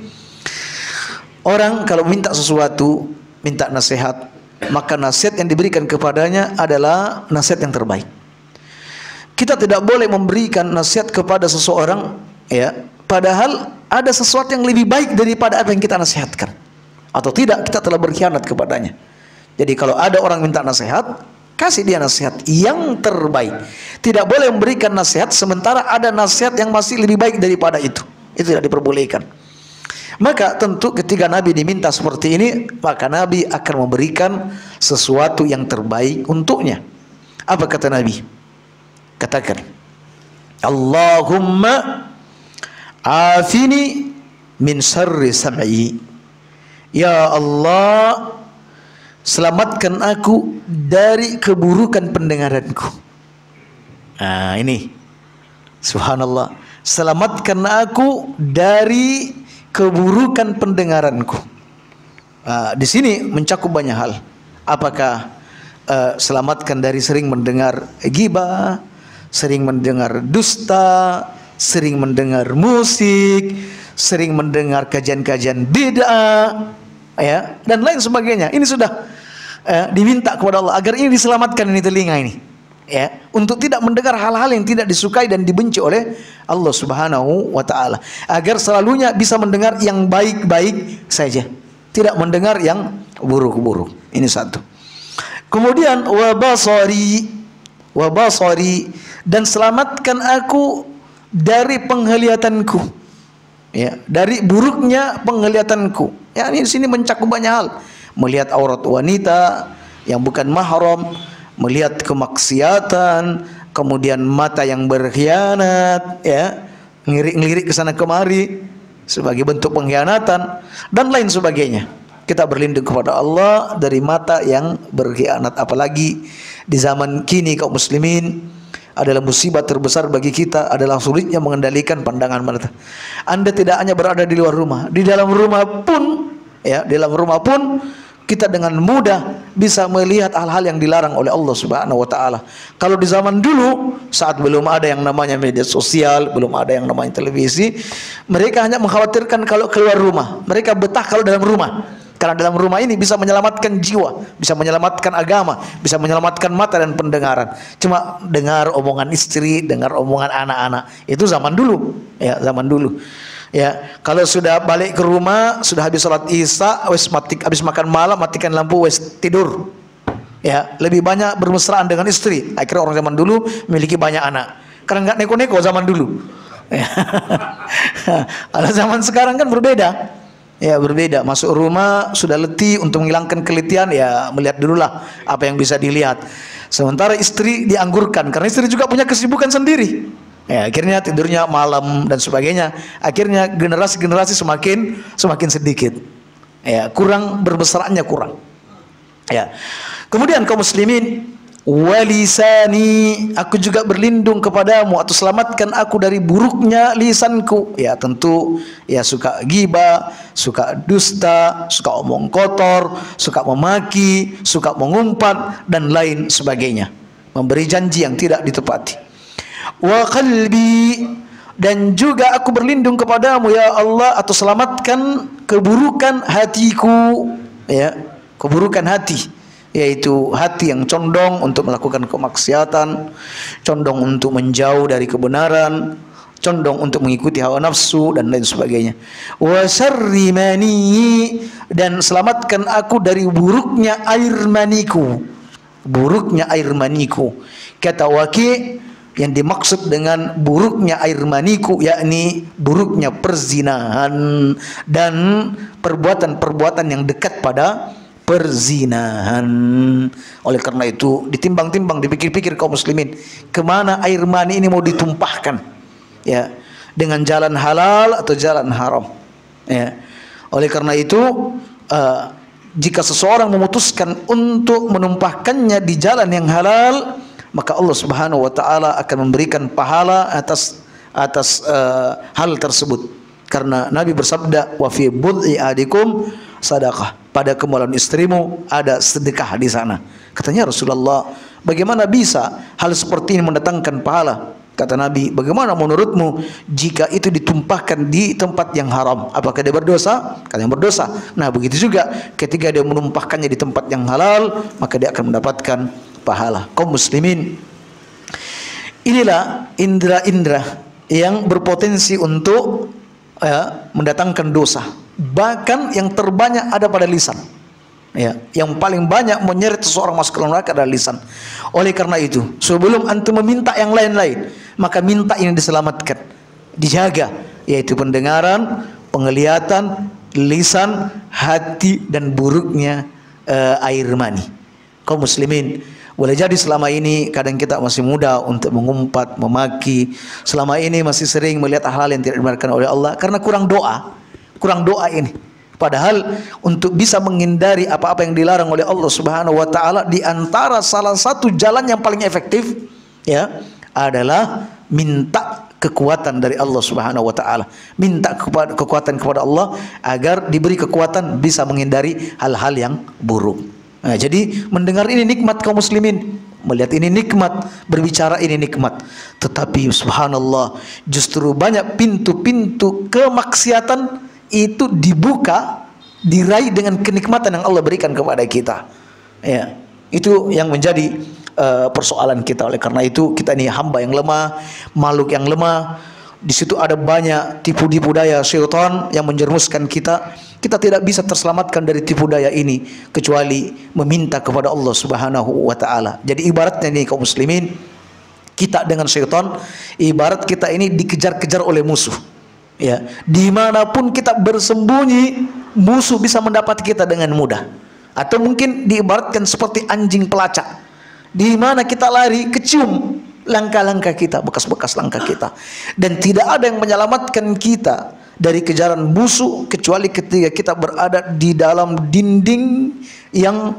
orang kalau minta sesuatu, minta nasihat, maka nasihat yang diberikan kepadanya adalah nasihat yang terbaik. Kita tidak boleh memberikan nasihat kepada seseorang, ya, padahal ada sesuatu yang lebih baik daripada apa yang kita nasihatkan, atau tidak, kita telah berkhianat kepadanya. Jadi kalau ada orang minta nasihat, kasih dia nasihat yang terbaik. Tidak boleh memberikan nasihat sementara ada nasihat yang masih lebih baik daripada itu. Itu tidak diperbolehkan. Maka tentu ketika Nabi diminta seperti ini, maka Nabi akan memberikan sesuatu yang terbaik untuknya. Apa kata Nabi? Katakan, Allahumma afini min syarri sam'i. Ya Allah, selamatkan aku dari keburukan pendengaranku. Nah, ini subhanallah, selamatkan aku dari keburukan pendengaranku. Di sini mencakup banyak hal. Apakah selamatkan dari sering mendengar ghibah, sering mendengar dusta, sering mendengar musik, sering mendengar kajian-kajian bid'ah, ya, dan lain sebagainya. Ini sudah diminta kepada Allah agar ini diselamatkan, ini telinga ini, ya, untuk tidak mendengar hal-hal yang tidak disukai dan dibenci oleh Allah Subhanahu wa ta'ala, agar selalunya bisa mendengar yang baik-baik saja, tidak mendengar yang buruk-buruk. Ini satu. Kemudian wa basari, dan selamatkan aku dari penglihatanku, ya, dari buruknya penglihatanku. Ya, ini di sini mencakup banyak hal. Melihat aurat wanita yang bukan mahram, melihat kemaksiatan, kemudian mata yang berkhianat, ya, ngelirik ke sana kemari sebagai bentuk pengkhianatan, dan lain sebagainya. Kita berlindung kepada Allah dari mata yang berkhianat. Apalagi di zaman kini kaum muslimin, adalah musibah terbesar bagi kita adalah sulitnya mengendalikan pandangan mata. Anda tidak hanya berada di luar rumah, di dalam rumah pun, ya, di dalam rumah pun kita dengan mudah bisa melihat hal-hal yang dilarang oleh Allah Subhanahu wa taala. Kalau di zaman dulu, saat belum ada yang namanya media sosial, belum ada yang namanya televisi, mereka hanya mengkhawatirkan kalau keluar rumah. Mereka betah kalau dalam rumah. Karena dalam rumah ini bisa menyelamatkan jiwa, bisa menyelamatkan agama, bisa menyelamatkan mata dan pendengaran. Cuma dengar omongan istri, dengar omongan anak-anak. Itu zaman dulu, ya, zaman dulu. Ya, kalau sudah balik ke rumah, sudah habis sholat isya, habis makan malam, matikan lampu, tidur. Ya, lebih banyak bermesraan dengan istri. Akhirnya orang zaman dulu memiliki banyak anak. Karena nggak neko-neko zaman dulu. Ya. Kalau zaman sekarang kan berbeda. Ya, berbeda. Masuk rumah sudah letih, untuk menghilangkan keletihan ya melihat dululah apa yang bisa dilihat. Sementara istri dianggurkan karena istri juga punya kesibukan sendiri. Ya, akhirnya tidurnya malam dan sebagainya. Akhirnya generasi-generasi semakin sedikit. Ya, kurang bermesraannya kurang. Ya. Kemudian kaum muslimin, walisani, aku juga berlindung kepadamu atau selamatkan aku dari buruknya lisanku. Ya, tentu ya suka ghibah, suka dusta, suka omong kotor, suka memaki, suka mengumpat dan lain sebagainya. Memberi janji yang tidak ditepati. Wa qalbi, dan juga aku berlindung kepadamu ya Allah atau selamatkan keburukan hatiku. Ya, keburukan hati, yaitu hati yang condong untuk melakukan kemaksiatan, condong untuk menjauh dari kebenaran, condong untuk mengikuti hawa nafsu dan lain sebagainya. Wa syarri mani, dan selamatkan aku dari buruknya air maniku. Buruknya air maniku. Kata Waqi', yang dimaksud dengan buruknya air maniku yakni buruknya perzinahan dan perbuatan-perbuatan yang dekat pada perzinahan. Oleh karena itu ditimbang-timbang, dipikir-pikir kaum muslimin, kemana air mani ini mau ditumpahkan, ya, dengan jalan halal atau jalan haram, ya. Oleh karena itu jika seseorang memutuskan untuk menumpahkannya di jalan yang halal, maka Allah Subhanahu wa taala akan memberikan pahala atas hal tersebut. Karena Nabi bersabda, wa fi bud'i adikum sadaqah, pada kemaluan istrimu ada sedekah di sana. Katanya Rasulullah, bagaimana bisa hal seperti ini mendatangkan pahala? Kata Nabi, bagaimana menurutmu jika itu ditumpahkan di tempat yang haram? Apakah dia berdosa? Katanya berdosa. Nah, begitu juga ketika dia menumpahkannya di tempat yang halal, maka dia akan mendapatkan pahala. Kaum muslimin, inilah indera-indera yang berpotensi untuk mendatangkan dosa. Bahkan yang terbanyak ada pada lisan. Ya, yang paling banyak menyeret seseorang masuk ke neraka adalah lisan. Oleh karena itu, sebelum antum meminta yang lain-lain, maka minta ini diselamatkan, dijaga, yaitu pendengaran, penglihatan, lisan, hati, dan buruknya air mani. Kaum muslimin, boleh jadi selama ini kadang kita masih mudah untuk mengumpat, memaki. Selama ini masih sering melihat hal-hal yang tidak dibenarkan oleh Allah karena kurang doa ini. Padahal untuk bisa menghindari apa-apa yang dilarang oleh Allah Subhanahu wa taala, di antara salah satu jalan yang paling efektif ya adalah minta kekuatan dari Allah Subhanahu wa taala. Minta kekuatan kepada Allah agar diberi kekuatan bisa menghindari hal-hal yang buruk. Nah, jadi mendengar ini nikmat kaum muslimin, melihat ini nikmat, berbicara ini nikmat. Tetapi subhanallah, justru banyak pintu-pintu kemaksiatan itu dibuka, diraih dengan kenikmatan yang Allah berikan kepada kita. Ya, itu yang menjadi persoalan kita. Oleh karena itu kita ini hamba yang lemah, makhluk yang lemah. Di situ ada banyak tipu daya syaitan yang menjerumuskan kita. Kita tidak bisa terselamatkan dari tipu daya ini kecuali meminta kepada Allah Subhanahu wa taala. Jadi ibaratnya nih kaum muslimin, kita dengan syaitan ibarat kita ini dikejar-kejar oleh musuh. Ya, dimanapun kita bersembunyi, musuh bisa mendapat kita dengan mudah. Atau mungkin diibaratkan seperti anjing pelacak. Di mana kita lari, kecium langkah-langkah kita, bekas-bekas langkah kita. Dan tidak ada yang menyelamatkan kita dari kejaran musuh kecuali ketika kita berada di dalam dinding yang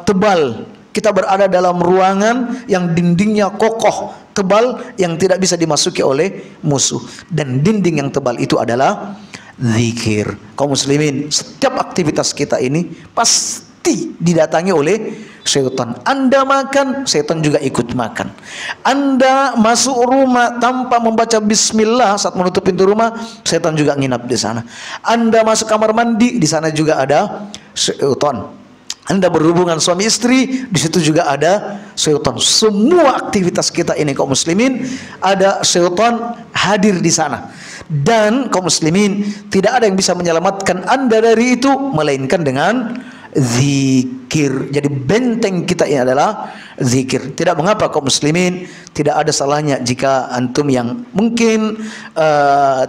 tebal. Kita berada dalam ruangan yang dindingnya kokoh, tebal, yang tidak bisa dimasuki oleh musuh. Dan dinding yang tebal itu adalah zikir. Kaum muslimin, setiap aktivitas kita ini pasti didatangi oleh syaitan. Anda makan, syaitan juga ikut makan. Anda masuk rumah tanpa membaca bismillah saat menutup pintu rumah, syaitan juga nginap di sana. Anda masuk kamar mandi, di sana juga ada syaitan. Anda berhubungan suami istri, di situ juga ada syaitan. Semua aktivitas kita ini kaum muslimin ada syaitan hadir di sana. Dan kaum muslimin, tidak ada yang bisa menyelamatkan Anda dari itu melainkan dengan zikir. Jadi benteng kita ini adalah zikir. Tidak mengapa kaum muslimin, tidak ada salahnya jika antum yang mungkin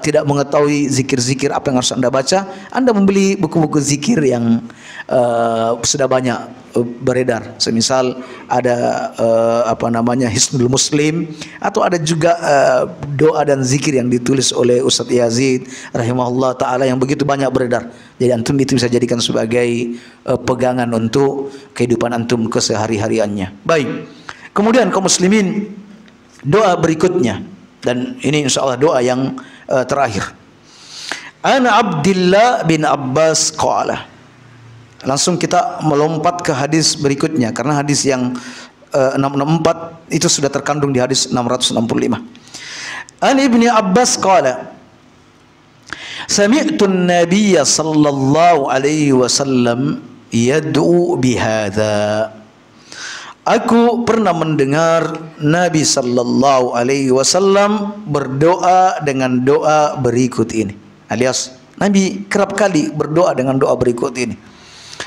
tidak mengetahui zikir-zikir apa yang harus Anda baca, Anda membeli buku-buku zikir yang sudah banyak beredar. Semisal ada Hisnul Muslim, atau ada juga doa dan zikir yang ditulis oleh Ustadz Yazid rahimahullah taala yang begitu banyak beredar. Jadi antum itu bisa jadikan sebagai pegangan untuk kehidupan antum kesehari-hariannya. Baik. Kemudian kaum muslimin, doa berikutnya, dan ini insyaallah doa yang terakhir. Ana Abdullah bin Abbas qala. Langsung kita melompat ke hadis berikutnya, karena hadis yang 664 itu sudah terkandung di hadis 665. An Ibni Abbas qala, sami'tu an-nabiyya sallallahu alaihi wasallam yad'u bihadza. Aku pernah mendengar Nabi sallallahu alaihi wasallam berdoa dengan doa berikut ini. Alias Nabi kerap kali berdoa dengan doa berikut ini.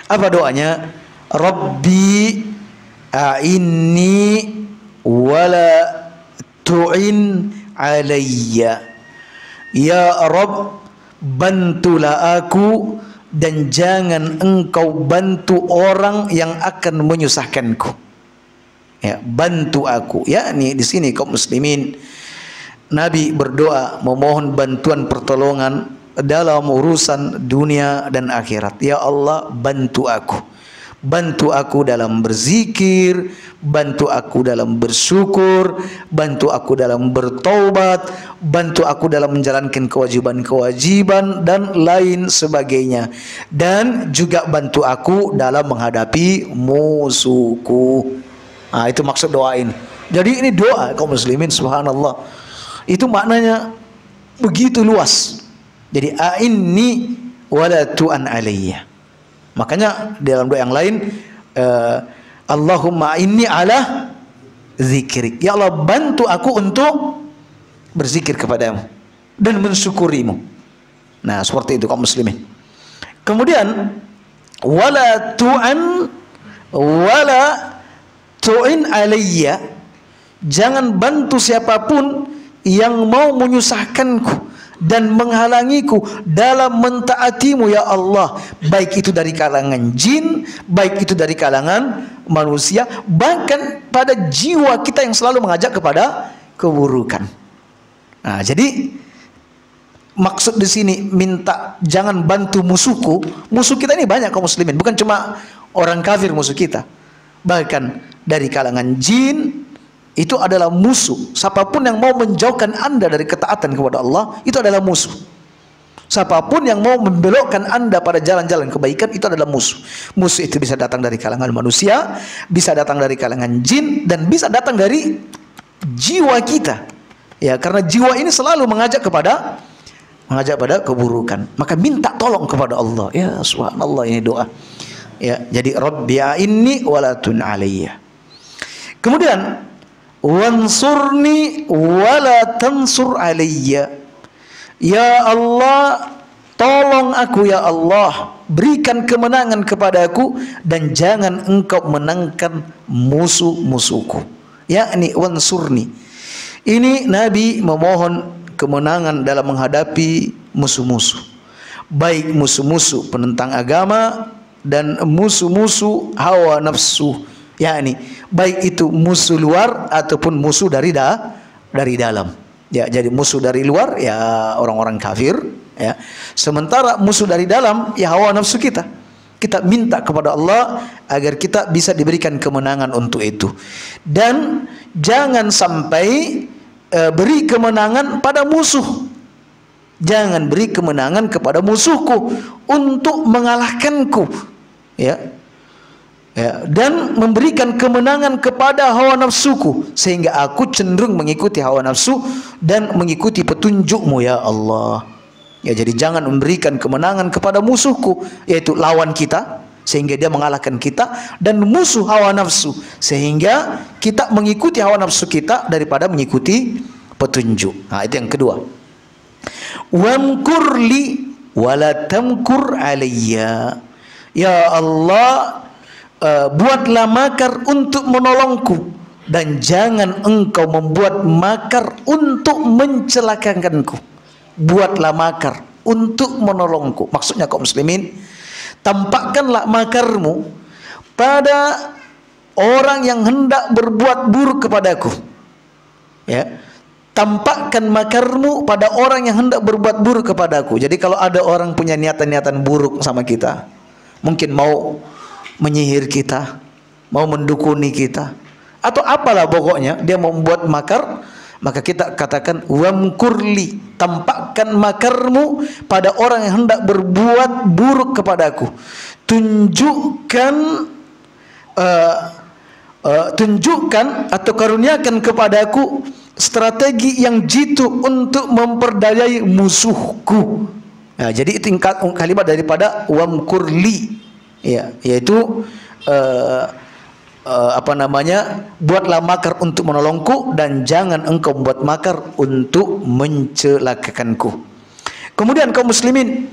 Apa doanya? Rabbi a'inni wala tu'in alayya. Ya Rabb, bantulah aku dan jangan engkau bantu orang yang akan menyusahkanku. Ya, bantu aku. Yakni di sini kaum muslimin, Nabi berdoa memohon bantuan pertolongan dalam urusan dunia dan akhirat. Ya Allah, bantu aku. Bantu aku dalam berzikir, bantu aku dalam bersyukur, bantu aku dalam bertaubat, bantu aku dalam menjalankan kewajiban-kewajiban dan lain sebagainya. Dan juga bantu aku dalam menghadapi musuhku. Nah, itu maksud doa ini. Jadi ini doa kaum muslimin, subhanallah. Itu maknanya begitu luas. Jadi a'inni wala tu'an alayya. Makanya dalam doa yang lain, Allahumma inni ala zikrik. Ya Allah, bantu aku untuk berzikir kepadamu dan mensyukurimu. Nah, seperti itu kaum muslimin. Kemudian wala tu'in alayya. Jangan bantu siapapun yang mau menyusahkanku dan menghalangiku dalam mentaatimu ya Allah, baik itu dari kalangan jin, baik itu dari kalangan manusia, bahkan pada jiwa kita yang selalu mengajak kepada keburukan. Nah, jadi maksud di sini minta jangan bantu musuhku. Musuh kita ini banyak kaum muslimin, bukan cuma orang kafir musuh kita, bahkan dari kalangan jin. Itu adalah musuh. Siapapun yang mau menjauhkan Anda dari ketaatan kepada Allah, itu adalah musuh. Siapapun yang mau membelokkan Anda pada jalan-jalan kebaikan, itu adalah musuh. Musuh itu bisa datang dari kalangan manusia, bisa datang dari kalangan jin, dan bisa datang dari jiwa kita. Ya, karena jiwa ini selalu mengajak pada keburukan. Maka minta tolong kepada Allah. Ya, subhanallah, ini doa. Ya, jadi Rabbi a'inni wala tun alayya. Kemudian wansurni wala tansur alayya. Ya Allah, tolong aku ya Allah, berikan kemenangan kepadaku dan jangan engkau menangkan musuh-musuhku. Yakni wansurni. Ini Nabi memohon kemenangan dalam menghadapi musuh-musuh, baik musuh-musuh penentang agama dan musuh-musuh hawa nafsu. Yakni baik itu musuh luar ataupun musuh dari dalam. Ya, jadi musuh dari luar ya orang-orang kafir, ya. Sementara musuh dari dalam ya hawa nafsu kita. Kita minta kepada Allah agar kita bisa diberikan kemenangan untuk itu. Dan jangan sampai beri kemenangan pada musuh. Jangan beri kemenangan kepada musuhku untuk mengalahkanku, ya. Ya, dan memberikan kemenangan kepada hawa nafsuku sehingga aku cenderung mengikuti hawa nafsu dan mengikuti petunjukmu ya Allah. Ya, jadi jangan memberikan kemenangan kepada musuhku, yaitu lawan kita, sehingga dia mengalahkan kita, dan musuh hawa nafsu sehingga kita mengikuti hawa nafsu kita daripada mengikuti petunjuk. Nah, itu yang kedua. Wamkur li wala tamkur alayya. Ya Allah, buatlah makar untuk menolongku dan jangan engkau membuat makar untuk mencelakakanku. Buatlah makar untuk menolongku. Maksudnya kaum muslimin, tampakkanlah makarmu pada orang yang hendak berbuat buruk kepadaku. Ya, tampakkan makarmu pada orang yang hendak berbuat buruk kepadaku. Jadi kalau ada orang punya niatan-niatan buruk sama kita, mungkin mau menyihir kita, mau mendukuni kita, atau apalah pokoknya dia mau membuat makar, maka kita katakan wamkurli, tampakkan makarmu pada orang yang hendak berbuat buruk kepadaku. Tunjukkan atau karuniakan kepadaku strategi yang jitu untuk memperdayai musuhku. Nah, jadi tingkat kalimat daripada wamkurli, ya, yaitu buatlah makar untuk menolongku dan jangan engkau membuat makar untuk mencelakakanku. Kemudian kaum muslimin,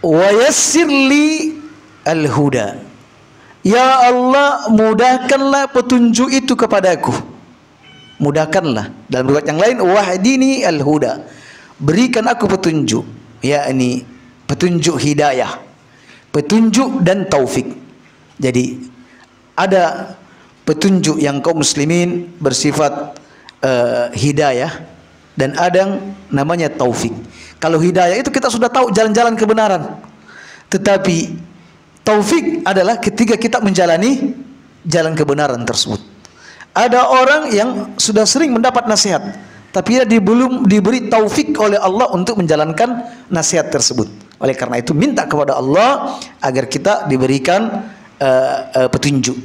wa yassir li al-huda. Ya Allah, mudahkanlah petunjuk itu kepadaku. Mudahkanlah. Dalam riwayat yang lain, wahdini al-huda. Berikan aku petunjuk, yakni petunjuk hidayah, petunjuk dan taufik. Jadi ada petunjuk yang kaum muslimin bersifat hidayah, dan ada yang namanya taufik. Kalau hidayah itu kita sudah tahu jalan-jalan kebenaran, tetapi taufik adalah ketika kita menjalani jalan kebenaran tersebut. Ada orang yang sudah sering mendapat nasihat, tapi dia belum diberi taufik oleh Allah untuk menjalankan nasihat tersebut. Oleh karena itu minta kepada Allah agar kita diberikan petunjuk.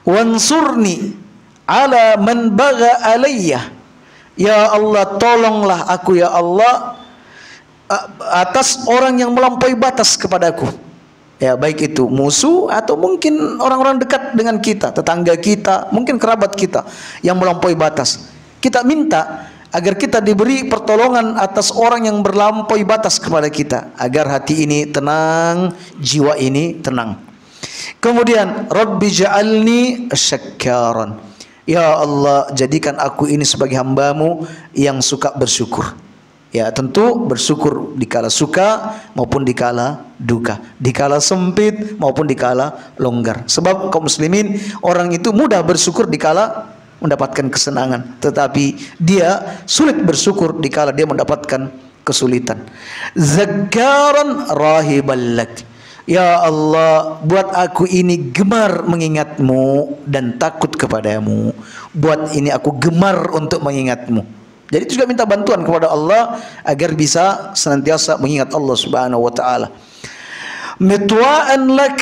Wansurni ala man baga alayya. Ya Allah, tolonglah aku ya Allah atas orang yang melampaui batas kepadaku. Ya, baik itu musuh atau mungkin orang-orang dekat dengan kita, tetangga kita, mungkin kerabat kita yang melampaui batas. Kita minta agar kita diberi pertolongan atas orang yang berlampaui batas kepada kita, agar hati ini tenang, jiwa ini tenang. Kemudian Rabbi ja'alni syakkaran. Ya Allah, jadikan aku ini sebagai hambamu yang suka bersyukur. Ya, tentu bersyukur dikala suka maupun dikala duka, dikala sempit maupun dikala longgar. Sebab kaum muslimin, orang itu mudah bersyukur dikala mendapatkan kesenangan, tetapi dia sulit bersyukur dikala dia mendapatkan kesulitan. Zakkaran rahiban lak. Ya Allah, buat aku ini gemar mengingatmu dan takut kepadamu. Buat ini aku gemar untuk mengingatmu. Jadi juga minta bantuan kepada Allah agar bisa senantiasa mengingat Allah Subhanahu wa taala. Mitwa'an lak,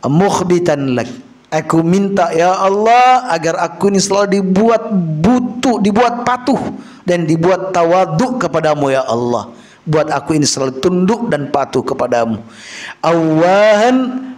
mukhbitan lak. Aku minta ya Allah agar aku ini selalu dibuat butuh, dibuat patuh dan dibuat tawaduk kepadamu ya Allah. Buat aku ini selalu tunduk dan patuh kepadamu. Awahan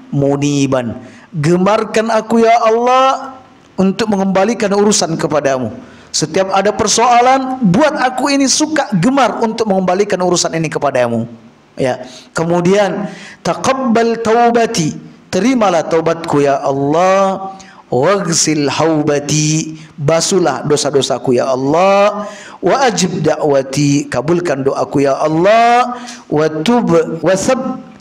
muniban. Gemarkan aku ya Allah untuk mengembalikan urusan kepadamu. Setiap ada persoalan, buat aku ini suka gemar untuk mengembalikan urusan ini kepadamu. Ya. Kemudian taqabbal taubati. Terimalah taubatku ya Allah. Waghsil haubati. Basuhlah dosa-dosaku ya Allah. Wa ajib da'wati. Kabulkan doaku ya Allah. Wa tub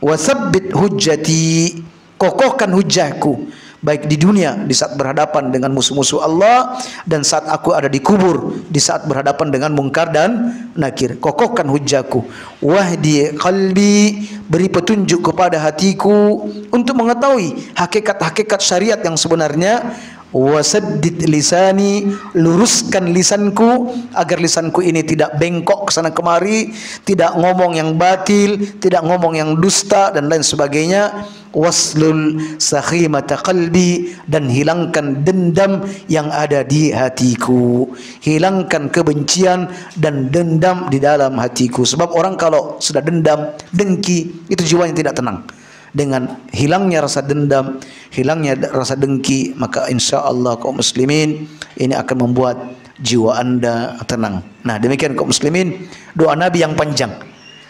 wa sabbit hujjati. Kokohkan hujahku, baik di dunia di saat berhadapan dengan musuh-musuh Allah, dan saat aku ada di kubur di saat berhadapan dengan mungkar dan nakir. Kokohkan hujahku. Wahdi qalbi. Beri petunjuk kepada hatiku untuk mengetahui hakikat-hakikat syariat yang sebenarnya. wasaddid lisani, luruskan lisanku agar lisanku ini tidak bengkok ke sana kemari, tidak ngomong yang batil, tidak ngomong yang dusta dan lain sebagainya. Waslul sakhimata qalbi, dan hilangkan dendam yang ada di hatiku, hilangkan kebencian dan dendam di dalam hatiku. Sebab orang kalau sudah dendam, dengki, itu jiwanya tidak tenang. Dengan hilangnya rasa dendam, hilangnya rasa dengki, maka insya Allah kaum muslimin ini akan membuat jiwa anda tenang. Nah demikian kaum muslimin, doa Nabi yang panjang.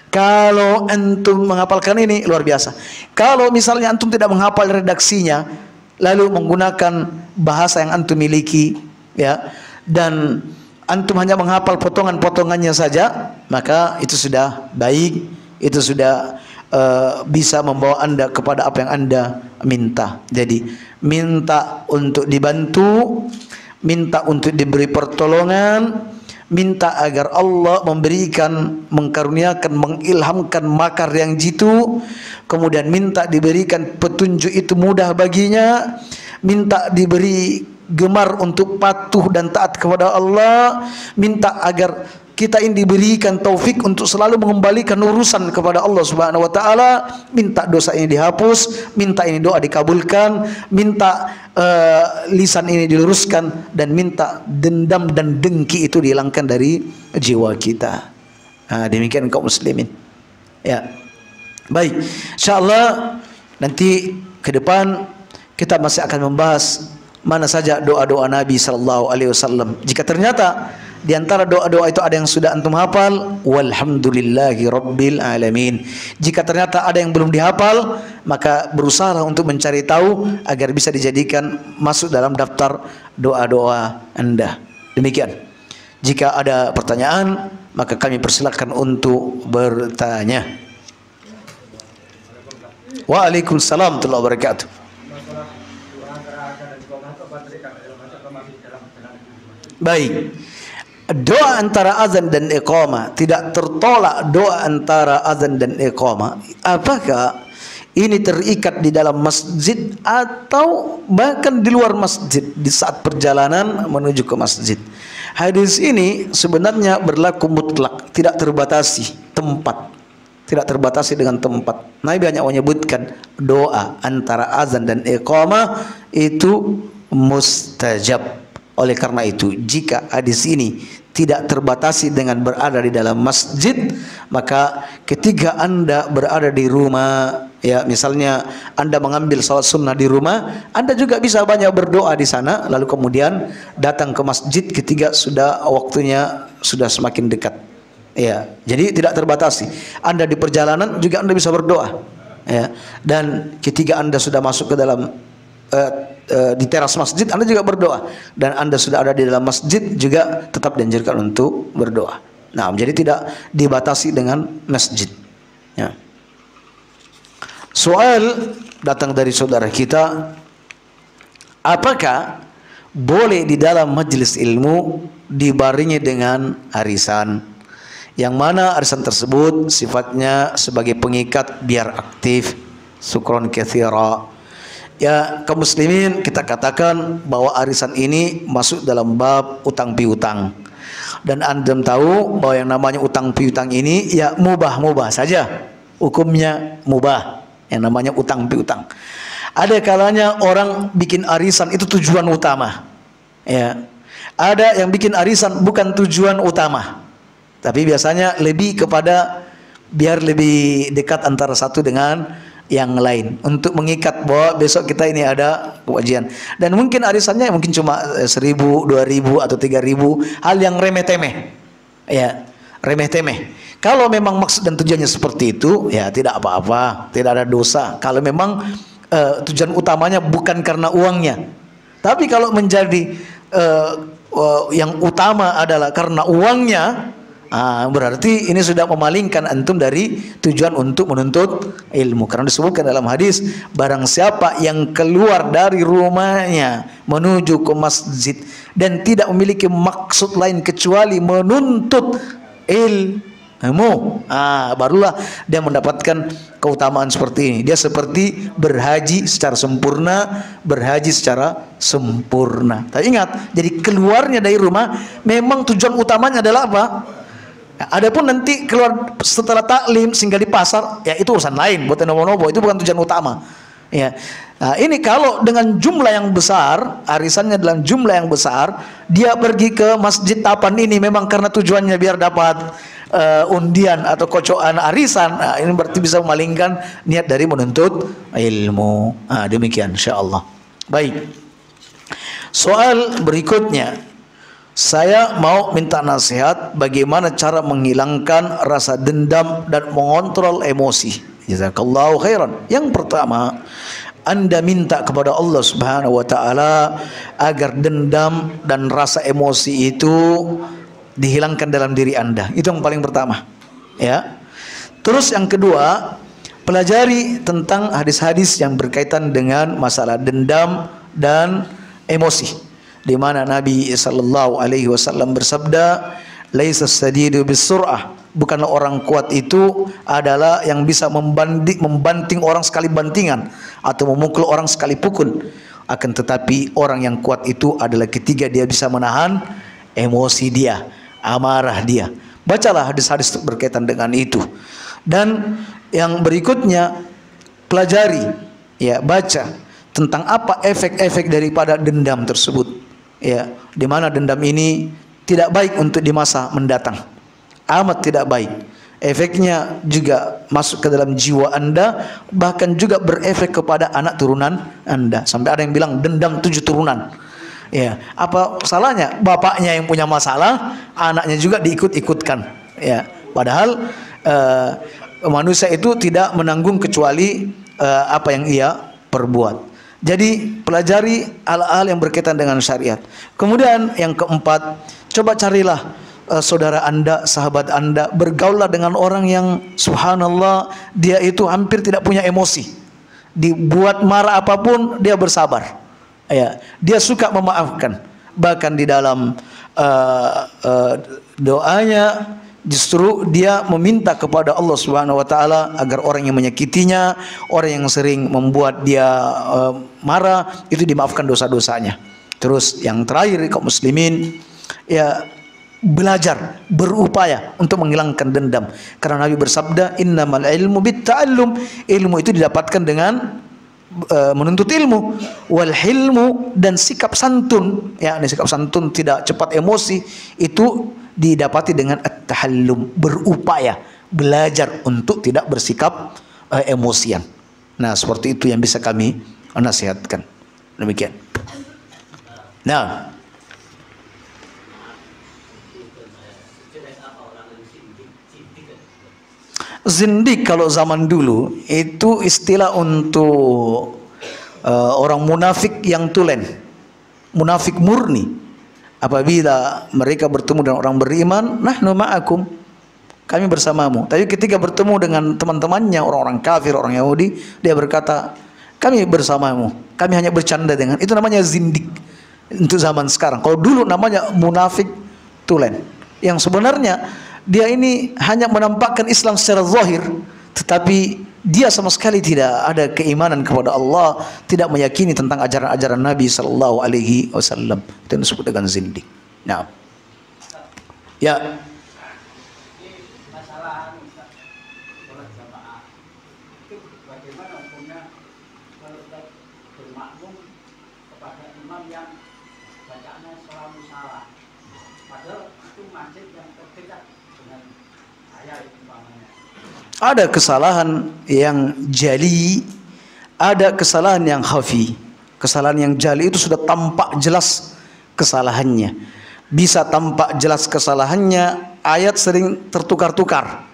Kalau antum menghafalkan ini luar biasa. Kalau misalnya antum tidak menghafal redaksinya, lalu menggunakan bahasa yang antum miliki, ya, dan antum hanya menghafal potongan-potongannya saja, maka itu sudah baik, itu sudah bisa membawa anda kepada apa yang anda minta. Jadi minta untuk dibantu, minta untuk diberi pertolongan, minta agar Allah memberikan, mengkaruniakan, mengilhamkan makar yang jitu, kemudian minta diberikan petunjuk itu mudah baginya, minta diberi gemar untuk patuh dan taat kepada Allah, minta agar kita ini diberikan taufik untuk selalu mengembalikan urusan kepada Allah Subhanahu wa taala, minta dosa ini dihapus, minta ini doa dikabulkan, minta lisan ini diluruskan, dan minta dendam dan dengki itu dihilangkan dari jiwa kita. Nah, demikian kaum muslimin. Ya. Baik, insyaallah nanti ke depan kita masih akan membahas mana saja doa-doa Nabi sallallahu alaihi wasallam. Jika ternyata di antara doa-doa itu ada yang sudah antum hafal, walhamdulillahi rabbil alamin. Jika ternyata ada yang belum dihafal, maka berusaha untuk mencari tahu agar bisa dijadikan masuk dalam daftar doa-doa anda. Demikian. Jika ada pertanyaan, maka kami persilakan untuk bertanya. Waalaikumsalam warahmatullahi wabarakatuh. Baik. Doa antara azan dan iqamah tidak tertolak. Doa antara azan dan iqamah, apakah ini terikat di dalam masjid atau bahkan di luar masjid di saat perjalanan menuju ke masjid? Hadis ini sebenarnya berlaku mutlak, tidak terbatasi tempat, tidak terbatasi dengan tempat. Nabi hanya menyebutkan doa antara azan dan iqamah itu mustajab. Oleh karena itu, jika hadis ini tidak terbatasi dengan berada di dalam masjid, maka ketika anda berada di rumah, ya misalnya anda mengambil salat sunnah di rumah, anda juga bisa banyak berdoa di sana, lalu kemudian datang ke masjid ketika sudah waktunya sudah semakin dekat. Ya, jadi tidak terbatasi. Anda di perjalanan juga anda bisa berdoa. Ya, dan ketika anda sudah masuk ke dalam di teras masjid, anda juga berdoa, dan anda sudah ada di dalam masjid juga tetap dianjurkan untuk berdoa. Nah, jadi tidak dibatasi dengan masjid. Ya. Soal datang dari saudara kita, apakah boleh di dalam majelis ilmu dibarengi dengan arisan, yang mana arisan tersebut sifatnya sebagai pengikat biar aktif? Syukron katsira. Ya, kaum muslimin, kita katakan bahwa arisan ini masuk dalam bab utang piutang. Dan antum tahu bahwa yang namanya utang piutang ini ya mubah saja. Hukumnya mubah. Yang namanya utang piutang. Ada kalanya orang bikin arisan itu tujuan utama. Ya. Ada yang bikin arisan bukan tujuan utama. Tapi biasanya lebih kepada biar lebih dekat antara satu dengan yang lain, untuk mengikat bahwa besok kita ini ada pengajian, dan mungkin arisannya mungkin cuma 1.000, 2.000 atau 3.000, hal yang remeh-temeh, ya remeh-temeh. Kalau memang maksud dan tujuannya seperti itu, ya tidak apa-apa, tidak ada dosa. Kalau memang tujuan utamanya bukan karena uangnya, tapi kalau menjadi yang utama adalah karena uangnya, berarti ini sudah memalingkan antum dari tujuan untuk menuntut ilmu. Karena disebutkan dalam hadis, barang siapa yang keluar dari rumahnya menuju ke masjid dan tidak memiliki maksud lain kecuali menuntut ilmu, Barulah dia mendapatkan keutamaan seperti ini. Dia seperti berhaji secara sempurna, berhaji secara sempurna. Tapi ingat, jadi keluarnya dari rumah memang tujuan utamanya adalah apa? Adapun nanti keluar setelah taklim singgah di pasar, ya itu urusan lain, buat nopo-nopo, itu bukan tujuan utama. Ya. Nah, ini kalau dengan jumlah yang besar, arisannya dalam jumlah yang besar, dia pergi ke Masjid Tapan ini memang karena tujuannya biar dapat undian atau kocokan arisan. Nah, ini berarti bisa memalingkan niat dari menuntut ilmu. Demikian insyaallah. Baik. Soal berikutnya, saya mau minta nasihat bagaimana cara menghilangkan rasa dendam dan mengontrol emosi. Jazakallahu khairan. Yang pertama, Anda minta kepada Allah Subhanahu wa taala agar dendam dan rasa emosi itu dihilangkan dalam diri Anda. Itu yang paling pertama. Ya. Terus yang kedua, pelajari tentang hadis-hadis yang berkaitan dengan masalah dendam dan emosi. Di mana Nabi sallallahu alaihi wasallam bersabda, "Laisa as-sadidu bis-sur'ah." Bukanlah orang kuat itu adalah yang bisa membanting orang sekali bantingan atau memukul orang sekali pukul. Akan tetapi orang yang kuat itu adalah ketika dia bisa menahan emosi dia, amarah dia. Bacalah hadis-hadis berkaitan dengan itu. Dan yang berikutnya, pelajari, ya, baca tentang apa efek-efek daripada dendam tersebut. Ya, di mana dendam ini tidak baik untuk di masa mendatang. Amat tidak baik. Efeknya juga masuk ke dalam jiwa Anda, bahkan juga berefek kepada anak turunan Anda. Sampai ada yang bilang dendam 7 turunan. Ya, apa salahnya? Bapaknya yang punya masalah, anaknya juga diikut-ikutkan. Ya, padahal manusia itu tidak menanggung kecuali apa yang ia perbuat. Jadi pelajari hal-hal yang berkaitan dengan syariat. Kemudian yang keempat, coba carilah saudara Anda, sahabat Anda, bergaullah dengan orang yang subhanallah dia itu hampir tidak punya emosi. Dibuat marah apapun dia bersabar. Ya, dia suka memaafkan. Bahkan di dalam doanya justru dia meminta kepada Allah Subhanahu wa taala agar orang yang menyakitinya, orang yang sering membuat dia marah itu dimaafkan dosa-dosanya. Terus yang terakhir kaum muslimin, ya, belajar, berupaya untuk menghilangkan dendam. Karena Nabi bersabda, "Innamal ilmu bitta'allum." Ilmu itu didapatkan dengan menuntut ilmu. Wal hilmu, dan sikap santun, ya, sikap santun, tidak cepat emosi, itu didapati dengan at-tahallum, berupaya, belajar untuk tidak bersikap emosian. Nah, seperti itu yang bisa kami nasihatkan. Demikian. Nah, zindik kalau zaman dulu itu istilah untuk orang munafik yang tulen, munafik murni. Apabila mereka bertemu dengan orang beriman, nahnu ma'akum, kami bersamamu. Tapi ketika bertemu dengan teman-temannya orang-orang kafir, orang Yahudi, dia berkata, kami bersamamu, kami hanya bercanda dengan. Itu namanya zindik untuk zaman sekarang. Kalau dulu namanya munafik tulen, yang sebenarnya dia ini hanya menampakkan Islam secara zahir, tetapi dia sama sekali tidak ada keimanan kepada Allah, tidak meyakini tentang ajaran-ajaran Nabi sallallahu alaihi wasallam. Itu disebut dengan zindik. Nah, ya. Masalah sholat jamaah itu bagaimana hukumnya kalau kita bermakmum kepada imam yang bacaannya selalu salah, padahal itu masjid yang terdekat dengan saya itu. Ada kesalahan yang jali, ada kesalahan yang khafi. Kesalahan yang jali itu sudah tampak jelas kesalahannya. Bisa tampak jelas kesalahannya, ayat sering tertukar-tukar,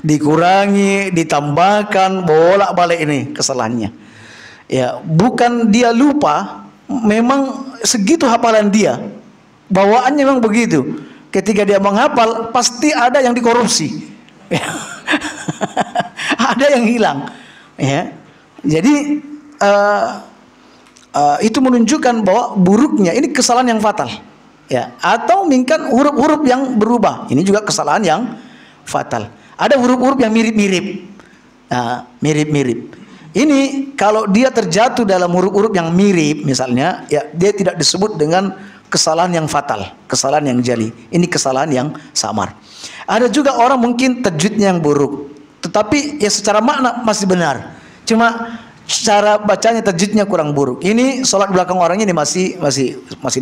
dikurangi, ditambahkan, bolak-balik ini kesalahannya. Ya, bukan dia lupa, memang segitu hafalan dia. Bawaannya memang begitu. Ketika dia menghafal, pasti ada yang dikorupsi. Ada yang hilang, ya. Jadi itu menunjukkan bahwa buruknya ini kesalahan yang fatal. Ya, atau mungkin huruf-huruf yang berubah. Ini juga kesalahan yang fatal. Ada huruf-huruf yang mirip-mirip. Nah, mirip-mirip. Ini kalau dia terjatuh dalam huruf-huruf yang mirip misalnya, ya dia tidak disebut dengan kesalahan yang fatal, kesalahan yang jali. Ini kesalahan yang samar. Ada juga orang mungkin tajwidnya yang buruk, tetapi ya secara makna masih benar. Cuma cara bacanya tajwidnya kurang buruk. Ini sholat belakang orang ini masih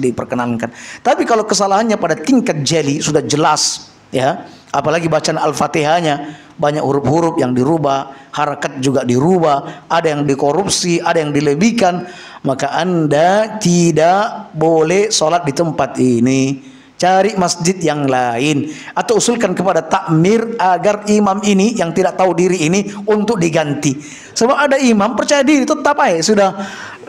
diperkenankan. Tapi kalau kesalahannya pada tingkat jeli sudah jelas, ya, apalagi bacaan Al-Fatihahnya banyak huruf-huruf yang dirubah, harakat juga dirubah, ada yang dikorupsi, ada yang dilebihkan, maka Anda tidak boleh sholat di tempat ini. Cari masjid yang lain atau usulkan kepada takmir agar imam ini yang tidak tahu diri ini untuk diganti. Sebab ada imam percaya diri tetap aja sudah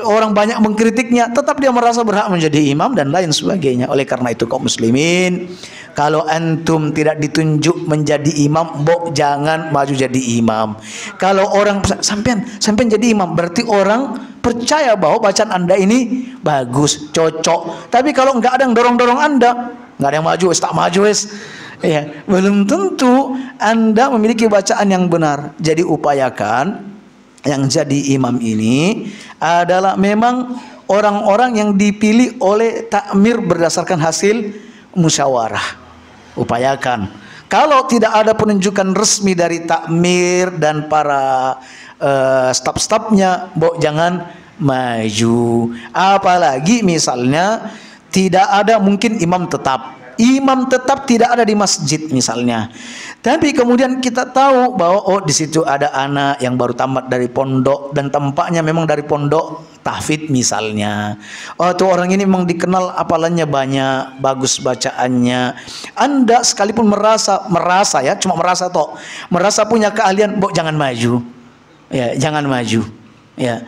orang banyak mengkritiknya, tetap dia merasa berhak menjadi imam dan lain sebagainya. Oleh karena itu kaum muslimin, kalau antum tidak ditunjuk menjadi imam, jangan maju jadi imam. Kalau orang sampean jadi imam, berarti orang percaya bahwa bacaan Anda ini bagus, cocok. Tapi kalau nggak ada yang dorong-dorong Anda, nggak ada yang maju, tak maju, ya, belum tentu Anda memiliki bacaan yang benar. Jadi upayakan yang jadi imam ini adalah memang orang-orang yang dipilih oleh takmir berdasarkan hasil musyawarah. Upayakan. Kalau tidak ada penunjukan resmi dari takmir dan para staf-stafnya, jangan maju. Apalagi misalnya tidak ada mungkin imam tetap tidak ada di masjid misalnya. Tapi kemudian kita tahu bahwa di situ ada anak yang baru tamat dari pondok dan tampaknya memang dari pondok tahfidz misalnya. Tuh orang ini memang dikenal hafalannya banyak, bagus bacaannya. Anda sekalipun merasa ya, cuma merasa punya keahlian, jangan maju. Ya, jangan maju. Ya.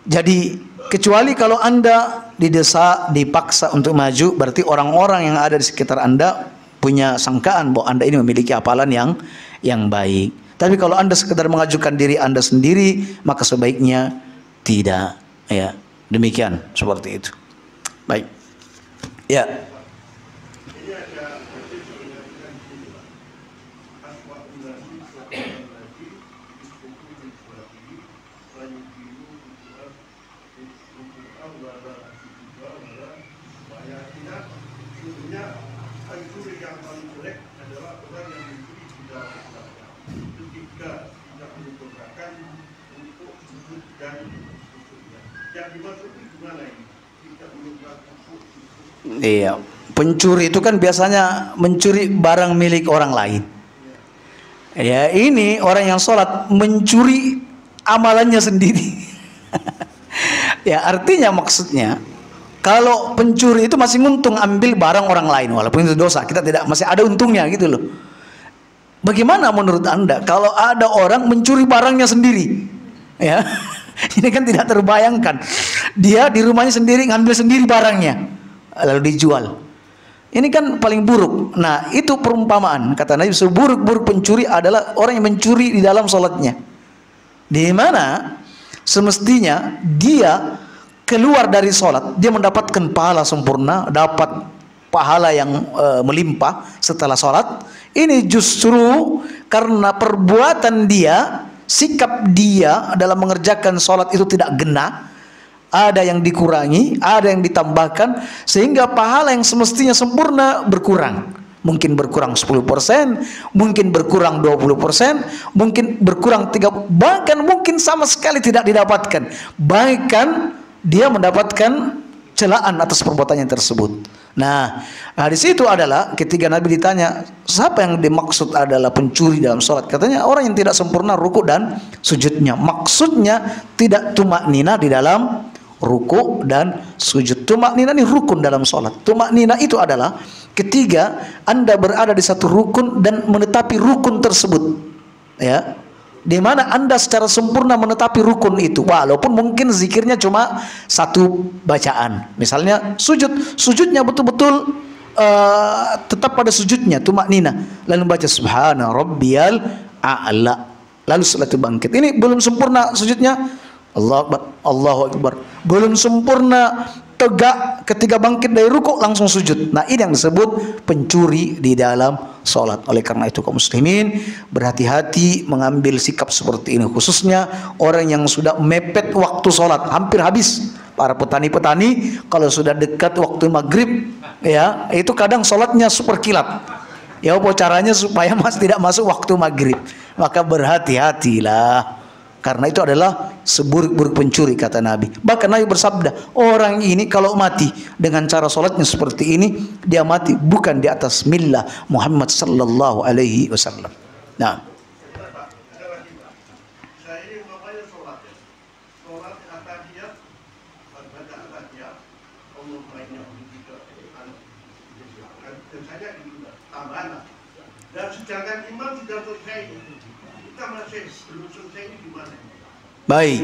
Jadi kecuali kalau Anda didesak, dipaksa untuk maju, berarti orang-orang yang ada di sekitar Anda punya sangkaan bahwa Anda ini memiliki hafalan yang baik. Tapi kalau Anda sekedar mengajukan diri Anda sendiri, maka sebaiknya tidak. Ya, demikian seperti itu. Baik. Ya. Iya, pencuri itu kan biasanya mencuri barang milik orang lain. Ya, ini orang yang sholat mencuri amalannya sendiri. Ya, artinya maksudnya kalau pencuri itu masih untung ambil barang orang lain, walaupun itu dosa, kita tidak, masih ada untungnya gitu loh. Bagaimana menurut Anda kalau ada orang mencuri barangnya sendiri? Ya, ini kan tidak terbayangkan. Dia di rumahnya sendiri ngambil sendiri barangnya, lalu dijual. Ini kan paling buruk. Nah, itu perumpamaan. Kata Nabi, seburuk-buruk pencuri adalah orang yang mencuri di dalam sholatnya. Di mana semestinya dia keluar dari sholat, dia mendapatkan pahala sempurna, dapat pahala yang melimpah setelah sholat. Ini justru karena perbuatan dia, sikap dia dalam mengerjakan sholat itu tidak genah. Ada yang dikurangi, ada yang ditambahkan, sehingga pahala yang semestinya sempurna berkurang. Mungkin berkurang 10%, mungkin berkurang 20%, mungkin berkurang 30%, bahkan mungkin sama sekali tidak didapatkan. Bahkan dia mendapatkan celaan atas perbuatannya tersebut. Nah, di situ adalah ketika Nabi ditanya, siapa yang dimaksud adalah pencuri dalam sholat? Katanya orang yang tidak sempurna ruku dan sujudnya. Maksudnya tidak tumak nina di dalam ruku dan sujud. Tumak nina ini rukun dalam sholat. Tumak nina itu adalah ketika Anda berada di satu rukun dan menetapi rukun tersebut, ya, di mana Anda secara sempurna menetapi rukun itu, walaupun mungkin zikirnya cuma satu bacaan. Misalnya sujudnya betul-betul tetap pada sujudnya, tumak nina, lalu baca subhana rabbiyal a'la, lalu setelah itu bangkit. Ini belum sempurna sujudnya, Allahu Akbar, Allahu Akbar. Belum sempurna tegak, ketika bangkit dari rukuk langsung sujud. Nah, ini yang disebut pencuri di dalam sholat. Oleh karena itu kaum muslimin berhati-hati mengambil sikap seperti ini, khususnya orang yang sudah mepet waktu sholat, hampir habis. Para petani-petani kalau sudah dekat waktu maghrib, ya itu kadang sholatnya super kilat. Ya apa caranya supaya tidak masuk waktu maghrib? Maka berhati-hatilah. Karena itu adalah seburuk-buruk pencuri kata Nabi. Bahkan Nabi bersabda, orang ini kalau mati dengan cara sholatnya seperti ini, dia mati bukan di atas millah Muhammad sallallahu alaihi wasallam. Nah,
dan sedangkan imam sudah selesai, kita masih belum selesai, ini gimana?
baik.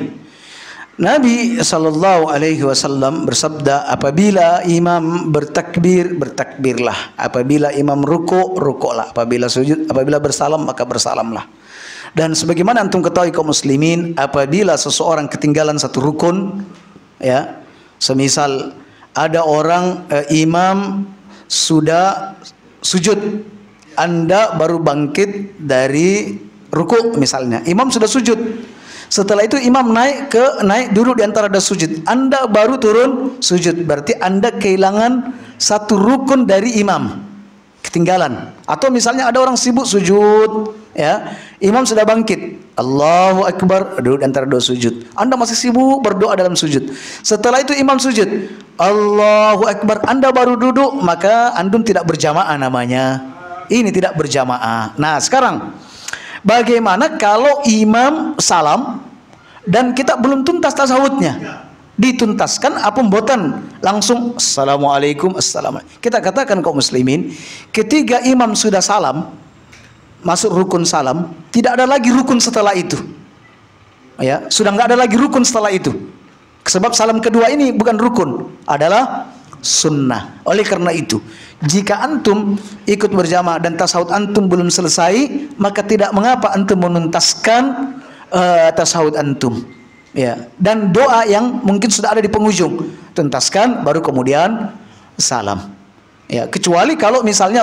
Nabi sallallahu alaihi wasallam bersabda, apabila imam bertakbir, bertakbirlah. Apabila imam ruku', ruku'lah. Apabila sujud, apabila bersalam, maka bersalamlah. Dan sebagaimana antum ketahui kaum muslimin, apabila seseorang ketinggalan satu rukun, ya, semisal ada orang imam sudah sujud, Anda baru bangkit dari ruku misalnya, imam sudah sujud. Setelah itu imam naik duduk di antara dua sujud, Anda baru turun sujud. Berarti Anda kehilangan satu rukun dari imam, ketinggalan. Atau misalnya ada orang sibuk sujud, ya, imam sudah bangkit, Allahu Akbar, duduk di antara dua sujud. Anda masih sibuk berdoa dalam sujud. Setelah itu imam sujud, Allahu Akbar, Anda baru duduk, maka antum tidak berjamaah namanya. Ini tidak berjamaah. Nah, sekarang bagaimana kalau imam salam dan kita belum tuntas tasawufnya? Dituntaskan apa mboten? Langsung assalamualaikum, assalamualaikum. Kita katakan kaum muslimin, ketika imam sudah salam, masuk rukun salam, tidak ada lagi rukun setelah itu. Ya, sudah nggak ada lagi rukun setelah itu. Sebab salam kedua ini bukan rukun, adalah sunnah. Oleh karena itu, jika antum ikut berjamaah dan tasawuf antum belum selesai, maka tidak mengapa antum menuntaskan tasawuf antum, ya, dan doa yang mungkin sudah ada di penghujung tuntaskan, baru kemudian salam, ya, kecuali kalau misalnya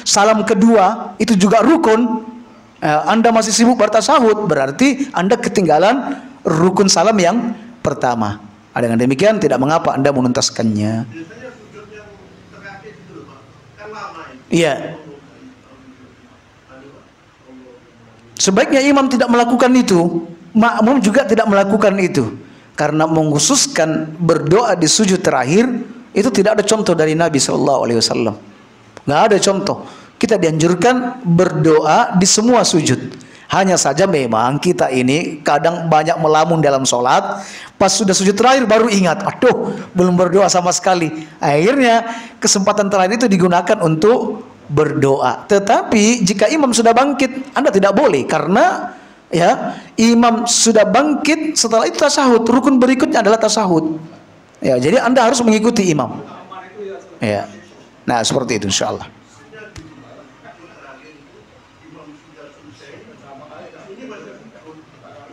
salam kedua itu juga rukun, Anda masih sibuk bertasawuf, berarti Anda ketinggalan rukun salam yang pertama. Dengan demikian tidak mengapa Anda menuntaskannya.
Biasanya sujud yang terakhir itu loh, Pak, kan lama itu.
Iya. Sebaiknya imam tidak melakukan itu, makmum juga tidak melakukan itu, karena mengkhususkan berdoa di sujud terakhir itu tidak ada contoh dari Nabi Shallallahu Alaihi Wasallam. Nggak ada contoh. Kita dianjurkan berdoa di semua sujud. Hanya saja memang kita ini kadang banyak melamun dalam sholat, pas sudah sujud terakhir baru ingat, aduh belum berdoa sama sekali. Akhirnya kesempatan terakhir itu digunakan untuk berdoa. Tetapi jika imam sudah bangkit, Anda tidak boleh, karena ya imam sudah bangkit, setelah itu tasahud, rukun berikutnya adalah tasahud. Ya, jadi Anda harus mengikuti imam. Ya. Nah, seperti itu insyaallah.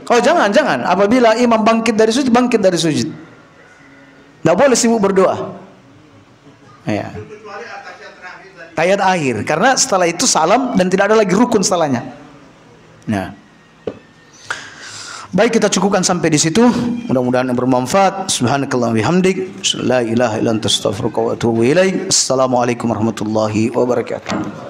Oh, jangan. Apabila imam bangkit dari sujud, bangkit dari sujud. Tidak boleh sibuk berdoa. Ya. Tahiyat akhir, karena setelah itu salam dan tidak ada lagi rukun setelahnya. Nah. Baik, kita cukupkan sampai di situ. Mudah-mudahan bermanfaat. Subhanakallahumma bihamdik, la ilaha illa anta astaghfiruka wa atubu ilaik. Assalamualaikum warahmatullahi wabarakatuh.